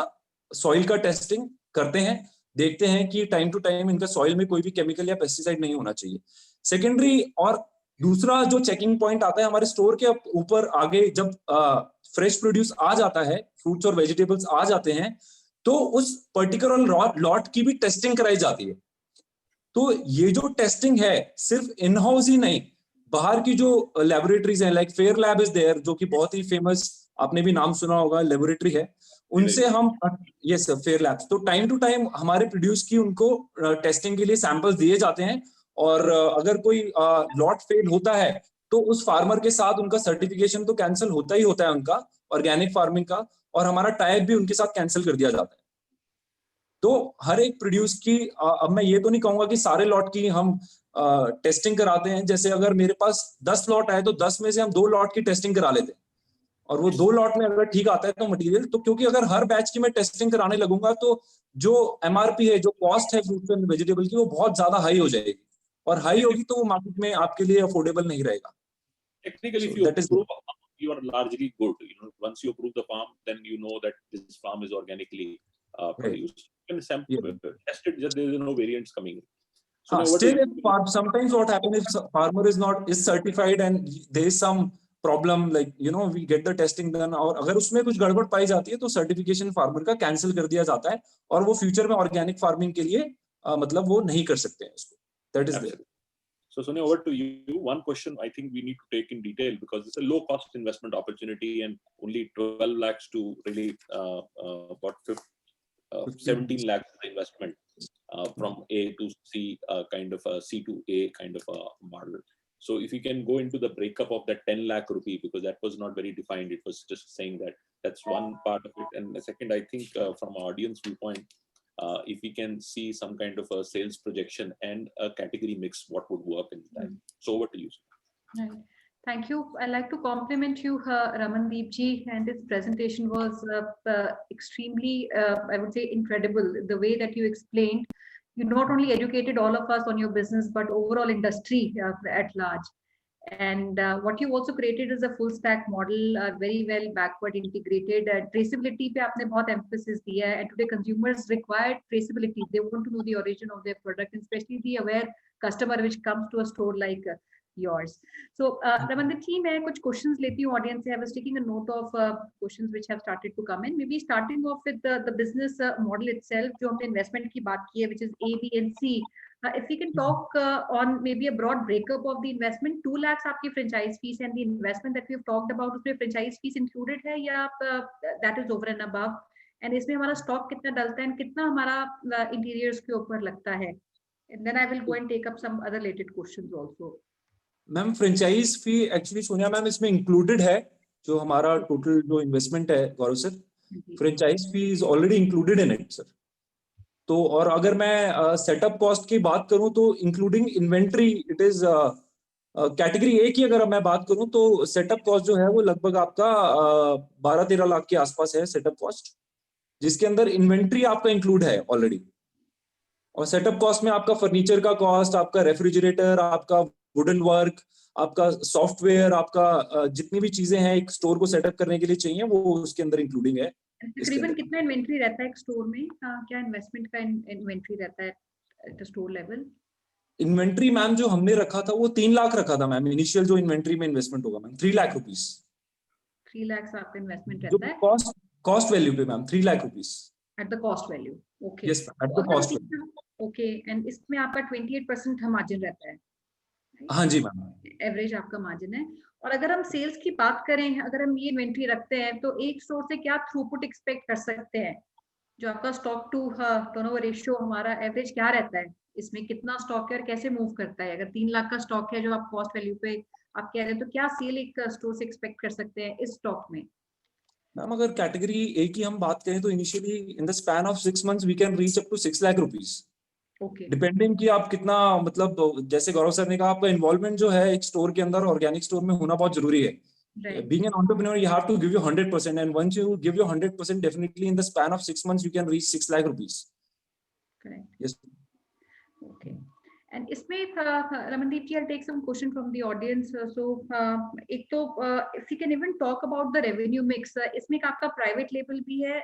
सॉइल का टेस्टिंग करते हैं, देखते हैं कि टाइम टू टाइम इनका सॉइल में कोई भी केमिकल या पेस्टिसाइड नहीं होना चाहिए. सेकेंडरी और दूसरा जो चेकिंग पॉइंट आता है हमारे स्टोर के ऊपर आगे, जब फ्रेश प्रोड्यूस आ जाता है, फ्रूट्स और वेजिटेबल्स आ जाते हैं, तो उस पर्टिकुलर लॉट की भी टेस्टिंग कराई जाती है. तो ये जो टेस्टिंग है सिर्फ इन हाउस ही नहीं, बाहर की जो लेबोरेटरीज हैं, like fair lab is there, जो कि बहुत ही फेमस, आपने भी नाम सुना होगा, लेबोरेटरी है, उनसे हम, यस सर, फेयर लैब्स, तो टाइम टू टाइम हमारे प्रोड्यूस की उनको टेस्टिंग के लिए सैंपल्स दिए जाते हैं. और अगर कोई लॉट फेल होता है तो उस फार्मर के साथ उनका सर्टिफिकेशन तो कैंसिल होता ही होता है, उनका ऑर्गेनिक फार्मिंग का, और हमारा टाइप भी उनके साथ कैंसिल कर दिया जाता है. तो हर एक प्रोड्यूस की, अब मैं ये तो नहीं कहूंगा कि सारे लॉट की हम टेस्टिंग कराते हैं. जैसे अगर मेरे पास 10 लॉट आए तो 10 में से हम 2 लॉट की टेस्टिंग करा लेते हैं, और वो 2 लॉट में अगर ठीक आता है तो मटेरियल, तो क्योंकि अगर हर बैच की मैं टेस्टिंग कराने लगूंगा तो जो एमआरपी है, जो कॉस्ट है फ्रूट एंड वेजिटेबल की, वो बहुत ज्यादा हाई हो जाएगी, और हाई होगी तो वो मार्केट में आपके लिए अफोर्डेबल नहीं रहेगा. Technically, if you approve a farm, you are largely good. Once you approve the farm, then you know that this farm is organically produced. You can sample, test it, just there is no variants coming in. So still, sometimes what happens if farmer is certified and there is some problem, like we get the testing done, और अगर उसमें कुछ गड़बड़ पाई जाती है तो सर्टिफिकेशन फार्मर का कैंसिल कर दिया जाता है, और वो फ्यूचर में ऑर्गेनिक फार्मिंग के लिए मतलब वो नहीं कर सकते हैं इसको. That is there. So Sonia, over to you. One question I think we need to take in detail, because it's a low cost investment opportunity and only 12 lakhs to really 17 lakhs investment from A to C, kind of a C to A kind of a model. So if you can go into the breakup of that 10 lakh rupee, because that was not very defined, it was just saying that that's one part of it. And the second, I think from our audience viewpoint, if we can see some kind of a sales projection and a category mix, what would work in that? So over to you. Right. Thank you. I'd like to compliment you, Ramandeep ji, and this presentation was extremely, I would say, incredible. The way that you explained, you not only educated all of us on your business, but overall industry at large. And what you also created is a full stack model, very well backward integrated. Traceability पे आपने बहुत emphasis दिया है. And today consumers require traceability. They want to know the origin of their product, and especially the aware customer which comes to a store like yours. So Ramandeep ji, मैं कुछ questions लेती हूँ audience से. I was taking a note of questions which have started to come in. Maybe starting off with the business model itself, जो हमने investment की बात की है, which is A, B, and C. If we can talk on maybe a broad breakup of the investment, 2 lakhs आपकी franchise fees and the investment that we have talked about, उसमें franchise fees included है या that is over and above? And इसमें हमारा stock कितना डलता है and कितना हमारा interiors के ऊपर लगता है? And then I will go and take up some other related questions also. Ma'am franchise fee actually Sonia ma'am इसमें इंक्लूडेड है, जो हमारा टोटल जो इन्वेस्टमेंट है Gaurav sir, franchise fee is already included in it sir. तो और अगर मैं सेटअप कॉस्ट की बात करूं तो including inventory it is category A की अगर मैं बात करूं तो सेटअप कॉस्ट जो है वो लगभग आपका 12-13 लाख के आसपास है सेटअप कॉस्ट, जिसके अंदर इन्वेंट्री आपका इंक्लूड है ऑलरेडी. और सेटअप कॉस्ट में आपका फर्नीचर का कॉस्ट, आपका रेफ्रिजरेटर, आपका वुडन वर्क, आपका सॉफ्टवेयर, आपका जितनी भी चीजें हैं एक स्टोर को सेटअप करने के लिए चाहिए वो उसके अंदर इंक्लूडिंग है. तकरीबन कितना इन्वेंट्री रहता है एक स्टोर में? क्या इन्वेस्टमेंट का इन्वेंट्री रहता है at store level? Inventory ma'am जो हमने रखा था वो 3 लाख रखा था मैम. इनिशियल जो इन्वेंट्री में इन्वेस्टमेंट होगा मैम 3 लाख रुपीस. 3 लाख आपका इन्वेस्टमेंट रहता है कॉस्ट वैल्यू पे ma'am 3 lakh rupees at the cost value. Okay, yes at the cost value. Okay, and इसमें आपका 28% मार्जिन रहता है. हाँ जी मैम, एवरेज आपका मार्जिन है. और अगर हम सेल्स की बात करें, अगर हम ये इन्वेंट्री रखते हैं तो एक स्टोर से क्या थ्रूपुट एक्सपेक्ट कर सकते हैं? जो आपका स्टॉक टू टर्नओवर रेशियो हमारा एवरेज क्या रहता है? इसमें कितना स्टॉक है और कैसे मूव करता है? अगर 3 लाख का स्टॉक है जो आप कॉस्ट वैल्यू पे आप कह रहे हैं, तो क्या सेल एक स्टोर से एक्सपेक्ट कर सकते हैं इस स्टॉक में? मैम अगर कैटेगरी ए की हम बात करें तो initially in the span of 6 months we can reach up to 6 lakh rupees. Okay, depending कि आप कितना, मतलब जैसे गौरव सर ने कहा आपका इन्वॉल्वमेंट जो है एक स्टोर के अंदर ऑर्गेनिक स्टोर में होना बहुत जरूरी है. Being an entrepreneur, you have to give you 100%, and once you give your 100%, definitely in the span of 6 months, you can reach 6 lakh rupees. Correct. Yes. Okay. And इसमें Ramandeep ji, I'll take some question from the audience. So एक तो if you can even talk about the revenue mix. इसमें आपका private label भी है,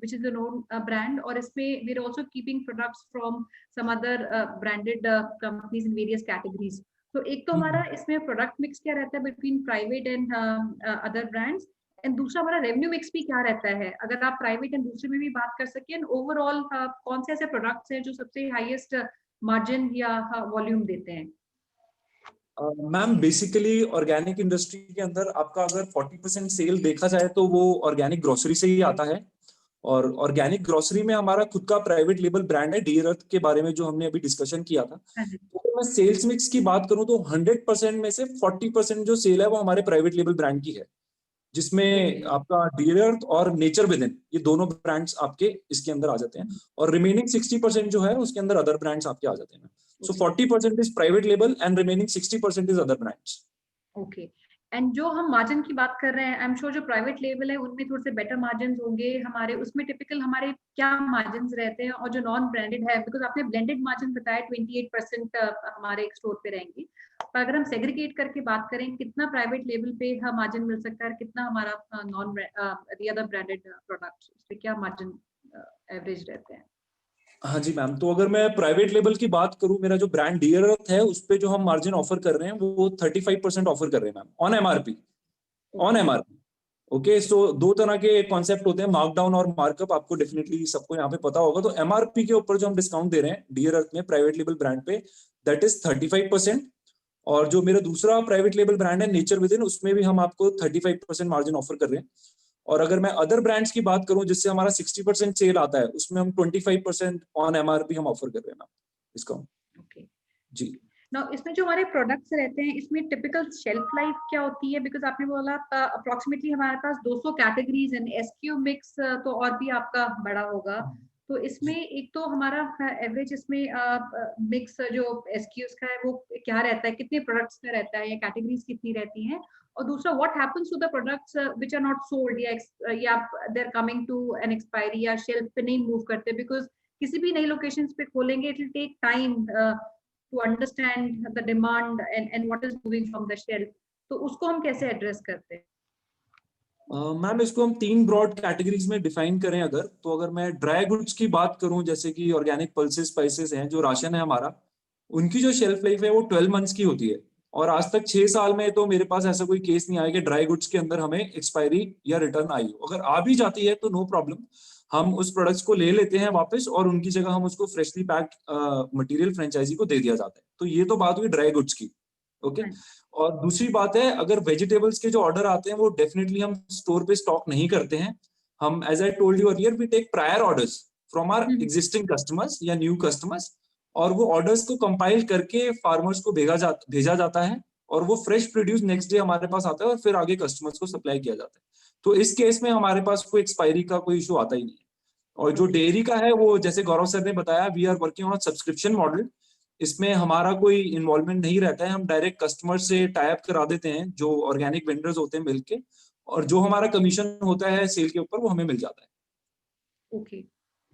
which is a known brand, और इसमें we're also keeping products from some other branded companies in various categories. तो एक तो हमारा इसमें प्रोडक्ट मिक्स क्या रहता है between private and other brands, and दूसरा हमारा रेवेन्यू मिक्स भी क्या रहता है? अगर आप प्राइवेट एंड दूसरे में भी बात कर सकें, एंड ओवरऑल कौन से ऐसे प्रोडक्ट्स हैं जो सबसे हाईएस्ट मार्जिन या वॉल्यूम देते हैं? मैम बेसिकली ऑर्गेनिक इंडस्ट्री के अंदर आपका अगर 40% सेल देखा जाए तो वो ऑर्गेनिक ग्रोसरी से ही आता है. और ऑर्गेनिक ग्रोसरी में हमारा खुद का प्राइवेट लेबल ब्रांड है डियर अर्थ, के बारे में जो हमने अभी डिस्कशन किया था. तो मैं सेल्स मिक्स की बात करूं तो 100% में से 40% जो सेल है वो हमारे प्राइवेट लेबल ब्रांड की है, जिसमें आपका डियर अर्थ और नेचर विदिन ये दोनों ब्रांड्स आपके इसके अंदर आ जाते हैं. और रिमेनिंग 60% जो है उसके अंदर अदर ब्रांड्स आपके आ जाते हैं. सो 40% is private label and remaining 60% is other brands. Okay, and जो हम मार्जिन की बात कर रहे हैं, आई एम श्योर जो प्राइवेट लेवल है उनमें थोड़े से बेटर मार्जिन होंगे हमारे. उसमें टिपिकल हमारे क्या मार्जिन रहते हैं? और जो नॉन ब्रांडेड है, बिकॉज आपने ब्लेंडेड मार्जिन बताया 28% हमारे एक स्टोर पे रहेंगे, पर अगर हम सेग्रीगेट करके बात करें कितना प्राइवेट लेवल पे मार्जिन मिल सकता है और कितना हमारा non the other branded products, उस पे क्या मार्जिन एवरेज रहते हैं? हाँ जी मैम, तो अगर मैं प्राइवेट लेबल की बात करूं, मेरा जो ब्रांड डियर अर्थ है उस पे जो हम मार्जिन ऑफर कर रहे हैं वो 35% ऑफर कर रहे हैं ma'am on MRP. On MRP. Okay, so दो तरह के कॉन्सेप्ट होते हैं, मार्कडाउन और मार्कअप. आपको डेफिनेटली सबको यहाँ पे पता होगा. तो एमआरपी के ऊपर जो हम डिस्काउंट दे रहे हैं डियर अर्थ में प्राइवेट लेबल ब्रांड पे, दैट इज 35%. और जो मेरा दूसरा प्राइवेट लेबल ब्रांड है नेचर विदिन, उसमें भी हम आपको 35% मार्जिन ऑफर कर रहे हैं. और अगर मैं अदर ब्रांड्स की बात करूं जिससे हमारा 60% सेल आता है, उसमें हम 25% ऑन एमआरपी हम ऑफर कर रहे हैं डिस्काउंट. ओके जी. नाउ इसमें जो हमारे प्रोडक्ट्स रहते हैं इसमें टिपिकल शेल्फ लाइफ क्या होती है? बिकॉज आपने बोला अप्रोक्सीमेटली हमारे पास 200 कैटेगरीज एंड एसक्यू मिक्स तो और भी आपका बड़ा होगा. तो इसमें एक तो हमारा एवरेज इसमें मिक्स जो SKUs का है वो क्या रहता है, कितने प्रोडक्ट्स का रहता है या कैटेगरीज कितनी रहती हैं, और दूसरा what happens to the products which are not sold या they are coming to an expiry या शेल्फ पे नहीं मूव करते, बिकॉज किसी भी नई लोकेशंस पे खोलेंगे it will take time to understand the demand and what is moving from the shelf, तो उसको हम कैसे एड्रेस करते हैं? मैम इसको हम 3 ब्रॉड कैटेगरीज में डिफाइन करें अगर, तो अगर मैं ड्राई गुड्स की बात करूं, जैसे कि ऑर्गेनिक पल्सेस स्पाइसेस हैं, जो राशन है हमारा, उनकी जो शेल्फ लाइफ है वो 12 मंथ्स की होती है। और आज तक 6 साल में तो मेरे पास ऐसा कोई केस नहीं आया कि ड्राई गुड्स के अंदर हमें एक्सपायरी या रिटर्न आई हो। अगर आ भी जाती है तो नो प्रॉब्लम, हम उस प्रोडक्ट्स को ले लेते हैं वापस और उनकी जगह हम उसको फ्रेशली पैक्ड मटेरियल फ्रेंचाइजी को दे दिया जाता है। तो ये तो बात हुई ड्राई गुड्स की। ओके, और दूसरी बात है, अगर वेजिटेबल्स के जो ऑर्डर आते हैं वो डेफिनेटली हम स्टोर पे स्टॉक नहीं करते हैं। हम, as I told you earlier, we take prior orders from our existing customers या न्यू कस्टमर्स, और वो ऑर्डर्स को कंपाइल करके फार्मर्स को भेजा जाता है, और वो फ्रेश प्रोड्यूस नेक्स्ट डे हमारे पास आता है और फिर आगे कस्टमर्स को सप्लाई किया जाता है। तो इस केस में हमारे पास कोई एक्सपायरी का कोई इशू आता ही नहीं है। और जो डेयरी का है, वो जैसे गौरव सर ने बताया, we are working on subscription model. इसमें हमारा कोई इन्वॉल्वमेंट नहीं रहता है, हम डायरेक्ट कस्टमर से टाई अप करा देते हैं, जो ऑर्गेनिक वेंडर्स होते हैं मिलके, और जो हमारा कमीशन होता है सेल के ऊपर वो हमें मिल जाता है। ओके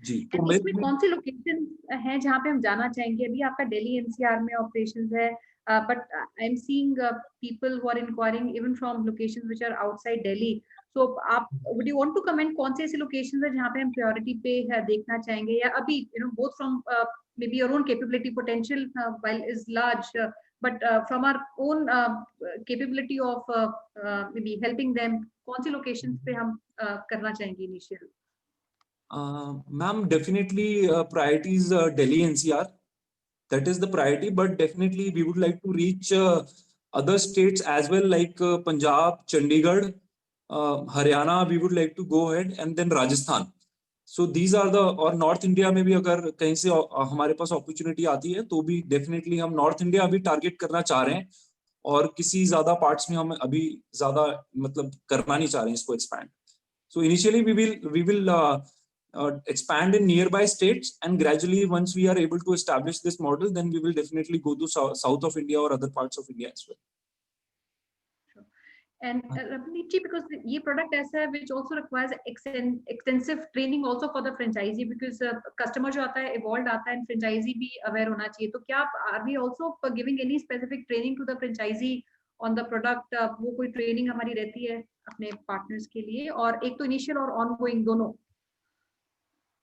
जी, तो इसमें कौन सी लोकेशन है जहाँ पे हम जाना चाहेंगे? अभी आपका दिल्ली NCR में ऑपरेशंस है, but I am seeing people who are inquiring even from locations which are outside Delhi, so आप would you want to comment कौन सी ऐसी लोकेशंस है जहाँ पे हम प्रायोरिटी पे देखना चाहेंगे, या अभी both from maybe your own capability potential while is large, but from our own capability of maybe helping them, कौन सी लोकेशंस पे हम करना चाहेंगे initial? Ma'am, definitely priority is Delhi NCR. That is the priority, but definitely we would like to reach other states as well, like Punjab, Chandigarh, Haryana. We would like to go ahead, and then Rajasthan. So these are the, और नॉर्थ इंडिया में भी अगर कहीं से हमारे पास अपॉर्चुनिटी आती है तो भी डेफिनेटली हम नॉर्थ इंडिया अभी टारगेट करना चाह रहे हैं, और किसी ज्यादा पार्ट्स में हम अभी ज्यादा मतलब करना नहीं चाह रहे हैं इसको expand. So initially we will expand in nearby states, and gradually once we are able to establish this model, then we will definitely go to south of India or other parts of India as well. And Ramandeep ji, because ये product ऐसा है which also requires extensive training also for the franchisee, because customer जो आता है evolved आता है, and franchisee भी aware होना चाहिए, तो क्या are we also giving any specific training to the franchisee on the product? वो कोई training हमारी रहती है अपने partners के लिए, और एक तो initial और ongoing दोनों?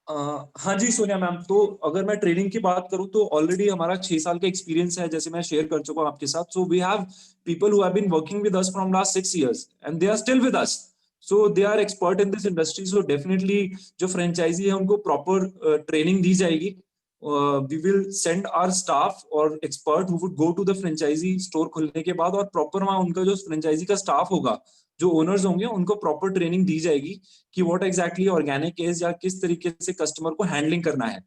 हाँ जी सोनिया मैम, तो अगर मैं ट्रेनिंग की बात करूं तो ऑलरेडी हमारा 6 साल का एक्सपीरियंस है, जैसे मैं शेयर कर चुका हूं आपके साथ। So we have people who have been working with us from last 6 years and they are still with us, so they are expert in this industry. So definitely जो फ्रेंचाइजी है उनको प्रॉपर ट्रेनिंग दी जाएगी। We will send our staff और expert who would go to the franchisee store खुलने के बाद, और प्रॉपर वहां उनका जो फ्रेंचाइजी का स्टाफ होगा, जो ओनर्स होंगे, उनको प्रॉपर ट्रेनिंग दी जाएगी कि व्हाट एग्जैक्टली ऑर्गेनिक इज, या किस तरीके से कस्टमर को हैंडलिंग करना है।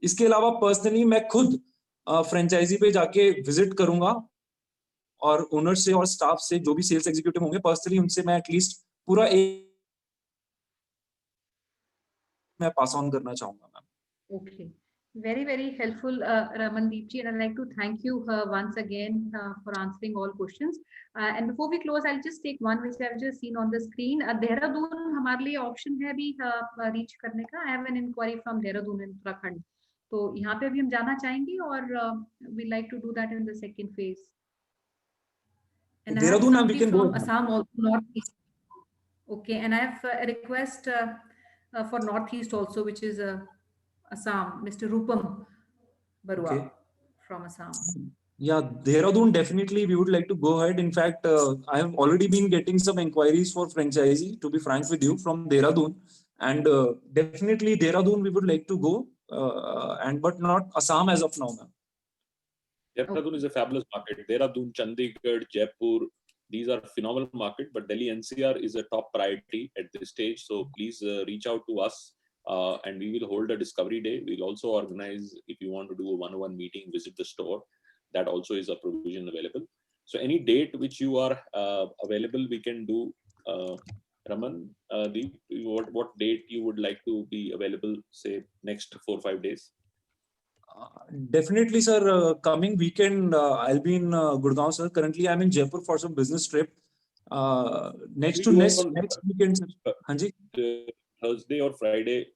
इसके अलावा पर्सनली मैं खुद फ्रेंचाइजी पे जाके विजिट करूंगा, और ओनर से और स्टाफ से, जो भी सेल्स एग्जीक्यूटिव होंगे, पर्सनली उनसे मैं एटलीस्ट पूरा मैं पास ऑन करना चाहूंगा ma'am. Okay. Very, very helpful, Ramandeep ji, and I'd like to thank you once again for answering all questions. And before we close, I'll just take one which I've just seen on the screen. Dehradun हमारे लिए option है अभी reach करने का. I have an inquiry from Dehradun in Uttarakhand. तो यहाँ पे भी हम जाना चाहेंगे, और we like to do that in the second phase. And Dehradun, we can from go. Assam also, Northeast. Okay, and I have a request for Northeast also, which is Assam, Mr. Rupam Barua, Okay. from Assam. Yeah, Dehradun, definitely we would like to go ahead. In fact, I have already been getting some inquiries for franchisee, to be frank with you, from Dehradun, and definitely Dehradun we would like to go, and but not Assam as of now, ma'am. Dehradun is a fabulous market. Dehradun, Chandigarh, Jaipur, these are phenomenal market, but Delhi NCR is a top priority at this stage. So please reach out to us, and we will hold a discovery day. We'll also organize, if you want to do a one-on-one meeting, visit the store. That also is a provision available. So any date which you are available, we can do. Raman, Deep, you what date you would like to be available, say next 4 or 5 days? Definitely, sir. Coming weekend, I'll be in Gurgaon, sir. Currently, I'm in Jaipur for some business trip. Next We to do next weekend, sir. uh, Hanji? Thursday or Friday,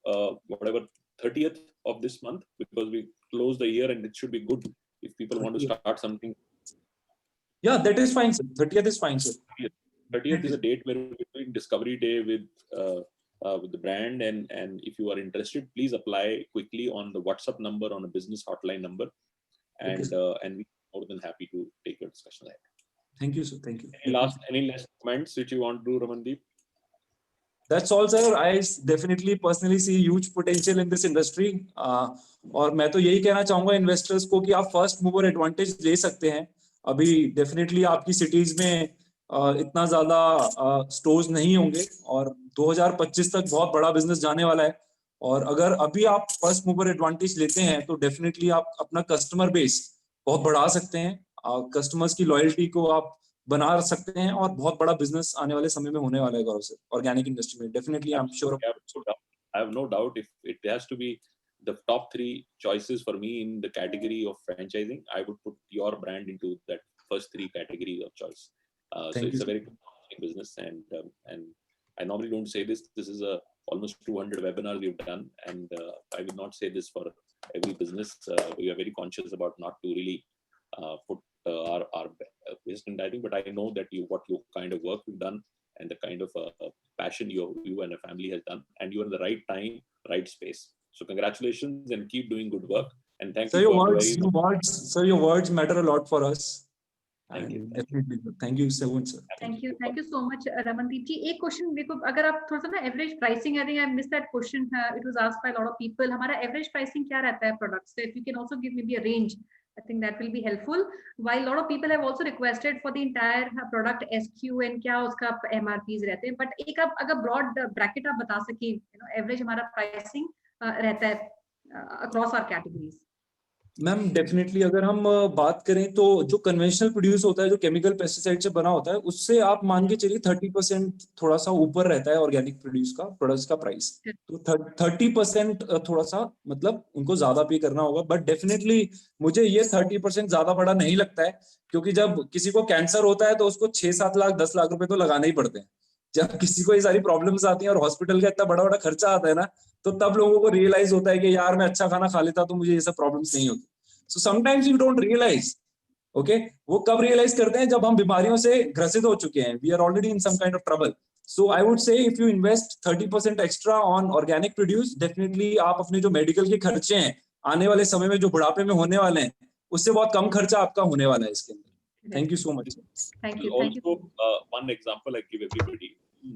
whatever, 30th of this month, because we close the year and it should be good if people want to start something. Yeah, that is fine, sir. 30th is fine, sir. 30th is a date where we're doing Discovery Day with the brand, and if you are interested, please apply quickly on the WhatsApp number, on a business hotline number, and we're more than happy to take your discussion ahead. Thank you, sir. Thank you. Any last comments which you want to do, Ramandeep? That's all, sir. I definitely personally see huge potential in this industry. और मैं तो यही कहना चाहूंगा इन्वेस्टर्स को कि आप फर्स्ट मूवर एडवांटेज ले सकते हैं. अभी डेफिनेटली आपकी सिटीज में इतना ज्यादा स्टोर्स नहीं होंगे और 2025 तक बहुत बड़ा बिजनेस जाने वाला है. और अगर अभी आप फर्स्ट मूवर एडवांटेज लेते हैं तो डेफिनेटली आप अपना कस्टमर बेस बहुत बढ़ा सकते हैं. कस्टमर्स की लॉयल्टी को आप बना सकते हैं और बहुत बड़ा बिजनेस आने वाले समय में होने वाला है गौरव सर ऑर्गेनिक इंडस्ट्री में. Definitely I am sure. I have no doubt if it has to be the top 3 choices for me in the category of franchising, I would put your brand into that first 3 categories of choice. So it's a very good business, and I normally don't say this. This is almost 200 webinars we've done, and I will not say this for every business. We are very conscious about not to really put our best in writing, but I know that what you kind of work you've done and the kind of passion you and a family has done, and you are in the right time, right space. So congratulations and keep doing good work. And thank sir, you. Sir, your words matter a lot for us. Thank you. Definitely, thank you so much, sir. Thank you so much, Ramandeep ji. एक क्वेश्चन मेरे को अगर आप थोड़ा सा ना average pricing, I think I miss that question, it was asked by lot of people. हमारा एवरेज प्राइसिंग क्या रहता है प्रोडक्ट्स से? If you can also give may be a range, I think that will be helpful. While a lot of people have also requested for the entire product SQ and क्या उसका MRPs रहते हैं, but एक आप अगर broad bracket आप बता सके, average हमारा pricing रहता है across our categories. Ma'am definitely अगर हम बात करें तो जो कन्वेंशनल प्रोड्यूस होता है, जो केमिकल पेस्टिसाइड से बना होता है, उससे आप मान के चलिए 30% थोड़ा सा ऊपर रहता है ऑर्गेनिक प्रोड्यूस का प्रोडक्ट्स का प्राइस. तो 30% थोड़ा सा मतलब उनको ज्यादा पे करना होगा. बट डेफिनेटली मुझे ये 30% ज्यादा बड़ा नहीं लगता है, क्योंकि जब किसी को कैंसर होता है तो उसको 6-7 लाख 10 लाख रुपए तो लगाने ही पड़ते हैं. जब किसी को ये सारी प्रॉब्लम्स आती हैं और हॉस्पिटल का इतना बड़ा बड़ा खर्चा आता है ना, तो तब लोगों को रियलाइज होता है कि यार मैं अच्छा खाना खा लेता तो मुझे ये सब प्रॉब्लम्स नहीं होती. So sometimes you don't realise. Okay, वो कब रियलाइज करते हैं? जब हम बीमारियों से ग्रसित हो चुके हैं, we are already in some kind of trouble. So I would say if you invest 30% extra on organic produce, definitely आप अपने जो मेडिकल के खर्चे हैं आने वाले समय में जो बुढ़ापे में होने वाले हैं, उससे बहुत कम खर्चा आपका होने वाला है इसके अंदर. Thank you so much. Thank you. Also, one example I give everybody: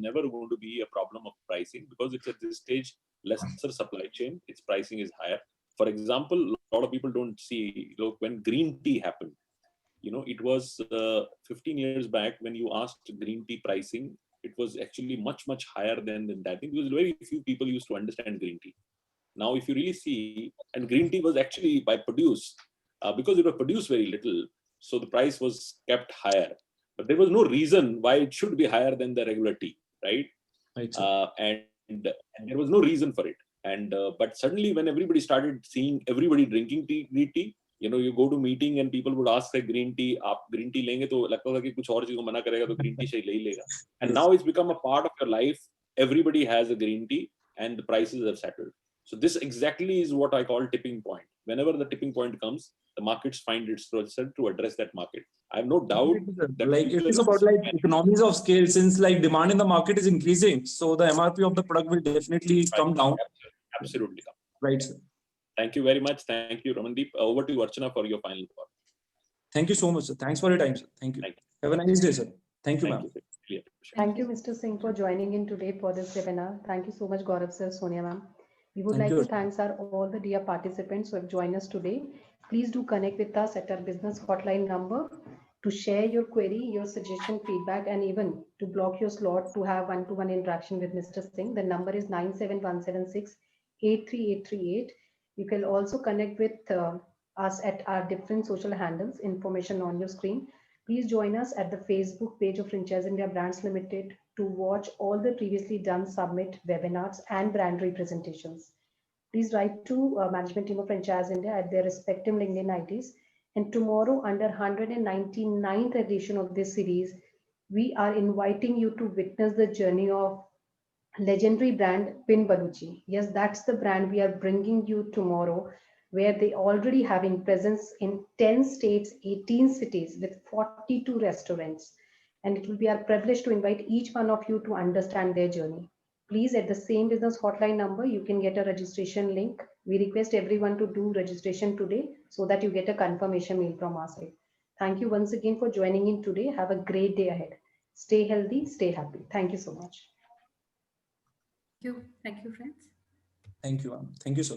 never going to be a problem of pricing, because it's at this stage lesser supply chain. Its pricing is higher. For example, a lot of people don't see. Look, when green tea happened, it was 15 years back when you asked green tea pricing, it was actually much higher than that. Because very few people used to understand green tea. Now, if you really see, and green tea was actually by produce, because it was produced very little. So the price was kept higher, but there was no reason why it should be higher than the regular tea, right? Right. And there was no reason for it. And but suddenly, when everybody started seeing everybody drinking green tea, you go to meeting and people would ask, say, green tea, आप green tea लेंगे तो लगता था कि कुछ और चीज को मना करेगा तो green tea से ले लेगा. And now it's become a part of your life. Everybody has a green tea, and the prices have settled. So this exactly is what I call tipping point. Whenever the tipping point comes, the markets find its process to address that market. I have no doubt that it is about economies of scale. Since demand in the market is increasing, so the MRP of the product will definitely come down. Absolutely come. Right, sir. Thank you very much. Thank you, Ramandeep. Over to you, Archana, for your final thought. Thank you so much, sir. Thanks for your time, sir. Thank you. Have a nice day, sir. Thank you, ma'am. Thank you, Mr. Singh, for joining in today for this webinar. Thank you so much, Gaurav sir, Sonia ma'am. We would like to thank all the dear participants who have joined us today. Please do connect with us at our business hotline number to share your query, your suggestion, feedback, and even to block your slot to have one-to-one interaction with Mr. Singh. The number is 97176-83838. You can also connect with us at our different social handles, information on your screen. Please join us at the Facebook page of Franchise India Brands Limited to watch all the previously done summit webinars and brand representations. Please write to management team of Franchise India at their respective LinkedIn IDs. And tomorrow, under 199th edition of this series, we are inviting you to witness the journey of legendary brand Pin Baluchi. Yes, that's the brand we are bringing you tomorrow, where they already having presence in 10 states, 18 cities with 42 restaurants. And it will be our privilege to invite each one of you to understand their journey. Please, at the same business hotline number, you can get a registration link. We request everyone to do registration today so that you get a confirmation mail from our side. Thank you once again for joining in today. Have a great day ahead. Stay healthy, stay happy. Thank you so much. Thank you, friends. Thank you, ma'am. Thank you, sir.